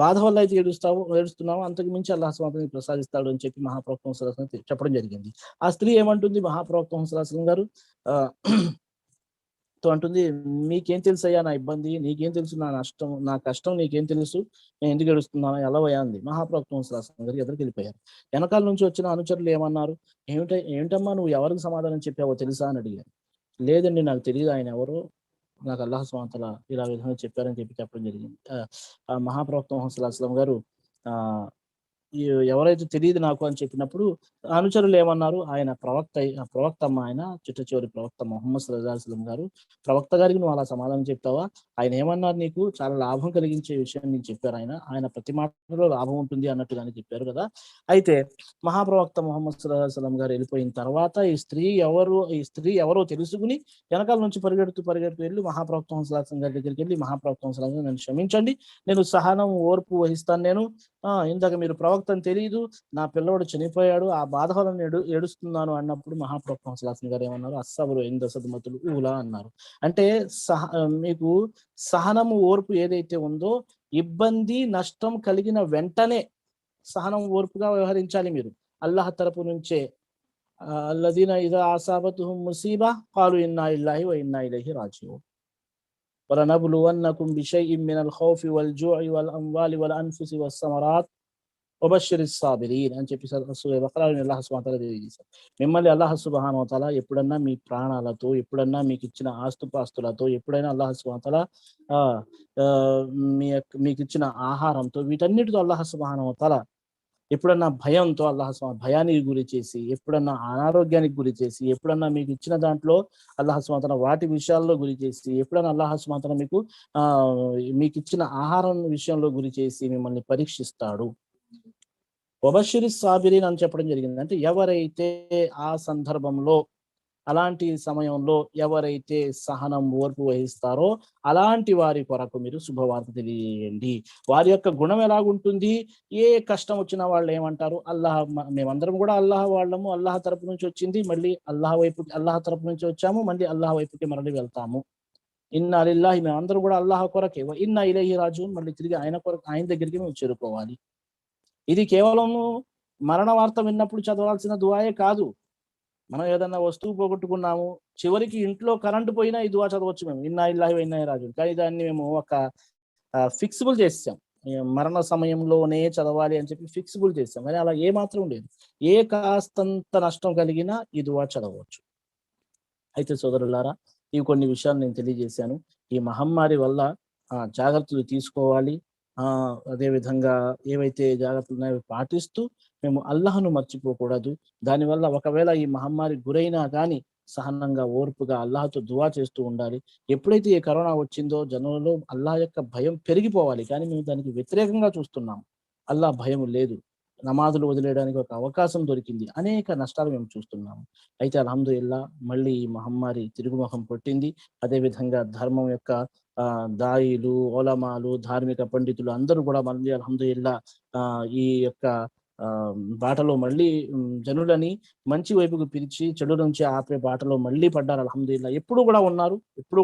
బాధ వల్ల అయితే ఏడుస్తున్నావో అంతకు మించి అల్లాహ్ సుబ్హానహు వ తఆలా నీకు ప్రసాదిస్తాడు అని చెప్పి మహాప్రవక్త ముహమ్మద్ సల్లల్లాహు అలైహి వసల్లం చెప్పడం జరిగింది. ఆ స్త్రీ ఏమంటుంది, మహాప్రవక్త ముహమ్మద్ సల్లల్లాహు అలైహి వసల్లం గారు అంటుంది, మీకేం తెలుసయ్యా నా ఇబ్బంది, నీకేం తెలుసు నా కష్టం నీకేం తెలుసు, నేను ఎందుకు ఏడుస్తున్నాను, ఎలా అంది. మహాప్రవక్త ముహమ్మద్ సల్లల్లాహు అలైహి వసల్లం గారు ఎదురుకి వెళ్ళిపోయారు. వెనకాల నుంచి వచ్చిన అనుచరులు ఏమన్నారు, ఏంటమ్మా నువ్వు ఎవరికి సమాధానం చెప్పావో తెలుసా అని అడిగారు. లేదండి నాకు తెలియదు ఆయన ఎవరో, నాకు అల్లాహ్ సుబ్హానహు వ తఆలా ఇలా విధంగా చెప్పారని చెప్పడం జరిగింది. ఆ మహాప్రవక్త ముహమ్మద్ సల్లల్లాహు అలైహి వసల్లం గారు ఆహ్, ఎవరైతే తెలియదు నాకు అని చెప్పినప్పుడు అనుచరులు ఏమన్నారు, ఆయన ప్రవక్త అమ్మ, ఆయన చిట్ట చివరి ప్రవక్త ముహమ్మద్ సల్లల్లాహు అలైహి వసల్లం గారు, ప్రవక్త గారికి నువ్వు అలా సమాధానం చెప్తావా, ఆయన ఏమన్నారు, నీకు చాలా లాభం కలిగించే విషయాన్ని నీకు చెప్పారు, ఆయన ప్రతి మాటలో లాభం ఉంటుంది అన్నట్టుగానే చెప్పారు కదా. అయితే మహాప్రవక్త ముహమ్మద్ సల్లల్లాహు అలైహి వసల్లం గారు వెళ్ళిపోయిన తర్వాత ఈ స్త్రీ ఎవరో తెలుసుకుని వెనకాల నుంచి పరిగెడుతూ వెళ్ళి మహాప్రవక్త ముహమ్మద్ సల్లల్లాహు అలైహి వసల్లం గారి దగ్గరికి వెళ్ళి, మహాప్రవక్త ముహమ్మద్ సల్లల్లాహు అలైహి వసల్లం నన్ను క్షమించండి, నేను సహనం, ఓర్పు వహిస్తాను. ఇందాక మీరు ప్రవక్త ప్రవక్త అని తెలియదు, నా పిల్లవాడు చనిపోయాడు, ఆ బాధ వల్ల నేను ఏడుస్తున్నాను అన్నప్పుడు మహాప్రవక్త సుల్లాహం గారు ఏమన్నారు, అస్సబరు ఇంద సద్మతులు ఊలా అన్నారు. అంటే మీకు సహనము ఓర్పు ఏదైతే ఉందో, ఇబ్బంది నష్టం కలిగిన వెంటనే సహనం ఓర్పుగా వ్యవహరించాలి మీరు. అల్లాహ్ తరపు నుంచే అల్లదీన ఇదా అసాబతుహుం ముసీబా ఖాలు ఇన్నా లిల్లాహి వ ఇన్నా ఇలైహి రాజిఊన్ వలనబ్లువన్నకుం బిషైఇం మినల్ ఖౌఫి వల్ జూ'i వల్ అమ్వాలి వల్ అన్ఫుసి వస్సమరాత్ వబషిరిస్ సాబిరీన్ అని చెప్పి సూరా బఖరాలో అల్లాహ్ సుబ్హానహు వ తఆలా తెలియజేశారు. మిమ్మల్ని అల్లాహ్ సుబ్హానహు వ తఆలా ఎప్పుడన్నా మీ ప్రాణాలతో, ఎప్పుడన్నా మీకు ఇచ్చిన ఆస్తుపాస్తులతో, ఎప్పుడైనా అల్లాహ్ సుబ్హానహు వ తఆలా మీకు ఇచ్చిన ఆహారంతో, వీటన్నిటితో అల్లాహ్ సుబ్హానహు వ తఆలా ఎప్పుడన్నా భయంతో భయానికి గురి చేసి, ఎప్పుడన్నా అనారోగ్యానికి గురి చేసి, ఎప్పుడన్నా మీకు ఇచ్చిన దాంట్లో అల్లాహ్ సుబ్హానహు వ తఆలా వాటి విషయాల్లో గురి చేసి, ఎప్పుడన్నా అల్లాహ్ సుబ్హానహు వ తఆలా మీకు ఇచ్చిన ఆహారం విషయంలో గురి చేసి మిమ్మల్ని పరీక్షిస్తాడు. వబషిరిస్ సాబిరీన్ అని చెప్పడం జరిగింది. అంటే ఎవరైతే ఆ సందర్భంలో, అలాంటి సమయంలో ఎవరైతే సహనం ఓర్పు వహిస్తారో అలాంటి వారి కొరకు మీరు శుభవార్త తెలియజేయండి. వారి యొక్క గుణం ఎలాగుంటుంది? ఏ కష్టం వచ్చినా వాళ్ళు ఏమంటారు? మేమందరం కూడా అల్లాహ్ వాళ్ళము, అల్లాహ్ తరపు నుంచి వచ్చింది, మళ్ళీ అల్లాహ్ తరపు నుంచి వచ్చాము, మళ్ళీ అల్లాహ్ వైపుకి మరలి వెళ్తాము. ఇన్నా లిల్లాహి, మేమందరం కూడా అల్లాహ్ కొరకే, వ ఇన్నా ఇలైహి రాజిఊన్, మళ్ళీ తిరిగి ఆయన దగ్గరికి మేము చేరుకోవాలి. ఇది కేవలము మరణ వార్త విన్నప్పుడు చదవాల్సిన దుఆయే కాదు. మనం ఏదన్నా వస్తువు పోగొట్టుకున్నాము, చివరికి ఇంట్లో కరెంట్ పోయినా ఈ దుఆ చదవచ్చు మేము, ఇన్నా లిల్లాహి వ ఇన్నా ఇలైహి రాజిఊన్. కానీ దాన్ని మేము ఒక ఫిక్సిబుల్ చేసేసాం. మరణ సమయంలోనే చదవాలి అని చెప్పి ఫిక్సిబుల్ చేసాం. కానీ అలా ఏమాత్రం లేదు. ఏ కాస్తంత నష్టం కలిగినా ఈ దుఆ చదవచ్చు. అయితే సోదరులారా, ఇవి కొన్ని విషయాలు నేను తెలియజేశాను. ఈ మహమ్మారి వల్ల జాగ్రత్తలు తీసుకోవాలి. అదేవిధంగా ఏవైతే జాగ్రత్తలు ఉన్నాయో పాటిస్తూ మేము అల్లాహ్‌ను మర్చిపోకూడదు. దానివల్ల ఒకవేళ ఈ మహమ్మారి గురైనా గానీ సహనంగా, ఓర్పుగా అల్లాహ్‌తో దుఆ చేస్తూ ఉండాలి. ఎప్పుడైతే ఈ కరోనా వచ్చిందో జనంలో అల్లాహ్ యొక్క భయం పెరిగిపోవాలి. కానీ మేము దానికి వ్యతిరేకంగా చూస్తున్నాం. అల్లాహ్ భయం లేదు. నమాజులు వదిలేయడానికి ఒక అవకాశం దొరికింది. అనేక నష్టాలు మేము చూస్తున్నాము. అయితే అల్హమ్దులిల్లాహ్ మళ్ళీ ఈ మహమ్మారి తిరుగుముఖం పట్టింది. అదేవిధంగా ధర్మం యొక్క దాయిలు, ఉలమాలు, ధార్మిక పండితులు అందరూ కూడా మళ్ళీ అల్హమ్దులిల్లాహ్ ఈ యొక్క బాటలో మళ్ళీ జనులని మంచి వైపుకు పిలిచి చెడు నుంచి ఆపే బాటలో మళ్ళీ పడ్డారు అల్హమ్దులిల్లాహ్. ఎప్పుడు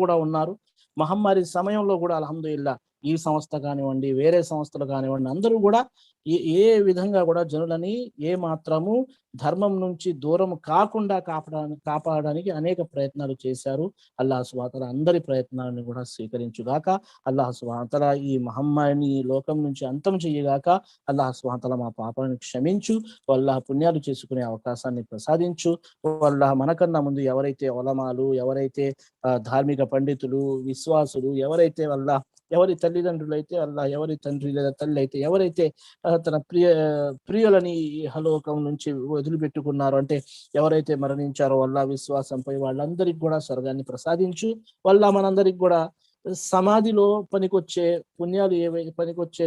కూడా ఉన్నారు. మహమ్మారి సమయంలో కూడా అల్హమ్దులిల్లాహ్ ఈ సంస్థ కానివ్వండి, వేరే సంస్థలు కానివ్వండి, అందరూ కూడా ఏ విధంగా కూడా జనులని ఏ మాత్రము ధర్మం నుంచి దూరం కాకుండా కాపాడడానికి అనేక ప్రయత్నాలు చేశారు. అల్లాహ్ సుబ్హానహు వ తఆలా అందరి ప్రయత్నాలను కూడా స్వీకరించుగాక. అల్లాహ్ సుబ్హానహు వ తఆలా ఈ మహమ్మారిని లోకం నుంచి అంతం చేయగాక. అల్లాహ్ సుబ్హానహు వ తఆలా మా పాపాలను క్షమించు, అల్లాహ్ పుణ్యాలు చేసుకునే అవకాశాన్ని ప్రసాదించు. అల్లాహ్ మనకన్నా ముందు ఎవరైతే ఉలమాలు, ఎవరైతే ధార్మిక పండితులు, విశ్వాసులు, ఎవరి తల్లిదండ్రులైతే అల్లాహ్, ఎవరి తండ్రి లేదా తల్లి అయితే ఎవరైతే తన ప్రియులని ఇహలోకం నుంచి వదిలిపెట్టుకున్నారో, అంటే ఎవరైతే మరణించారో అల్లాహ్ విశ్వాసంపై, వాళ్ళందరికీ కూడా స్వర్గాన్ని ప్రసాదించు. మనందరికి కూడా సమాధిలో పనికొచ్చే పుణ్యాలు పనికొచ్చే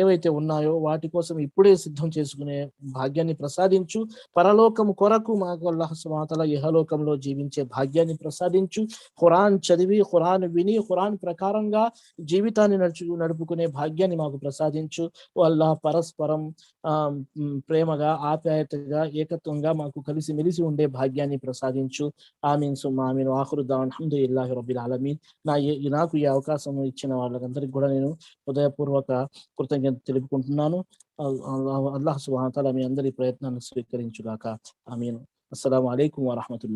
ఏవైతే ఉన్నాయో వాటి కోసం ఇప్పుడే సిద్ధం చేసుకునే భాగ్యాన్ని ప్రసాదించు. పరలోకం కొరకు మాకు అల్లాహ్ సుబ్హానహు వ తఆలా ఇహలోకంలో జీవించే భాగ్యాన్ని ప్రసాదించు. ఖురాన్ చదివి, ఖురాన్ విని, ఖురాన్ ప్రకారంగా జీవితాన్ని నడుపుకునే భాగ్యాన్ని మాకు ప్రసాదించు. అల్లాహ్ పరస్పరం ప్రేమగా, ఆప్యాయతగా, ఏకత్వంగా మాకు కలిసిమెలిసి ఉండే భాగ్యాన్ని ప్రసాదించు. ఆమీన్ సుమ్మా ఆమీన్. ఆఖిరు దఅవానా అల్హమ్దులిల్లాహి రబ్బిల్ ఆలమీన్. నాకు ఈ అవకాశం ఇచ్చిన వాళ్ళకందరికి కూడా నేను హృదయపూర్వక కృతజ్ఞత తెలుపుకుంటున్నాను. అల్లాహ్ సుబ్హానహు వ తఆలా మీ అందరి ప్రయత్నాన్ని స్వీకరించుగాక. ఆమీన్. అస్సలాము అలైకుం వరహ్మతుల్లాహి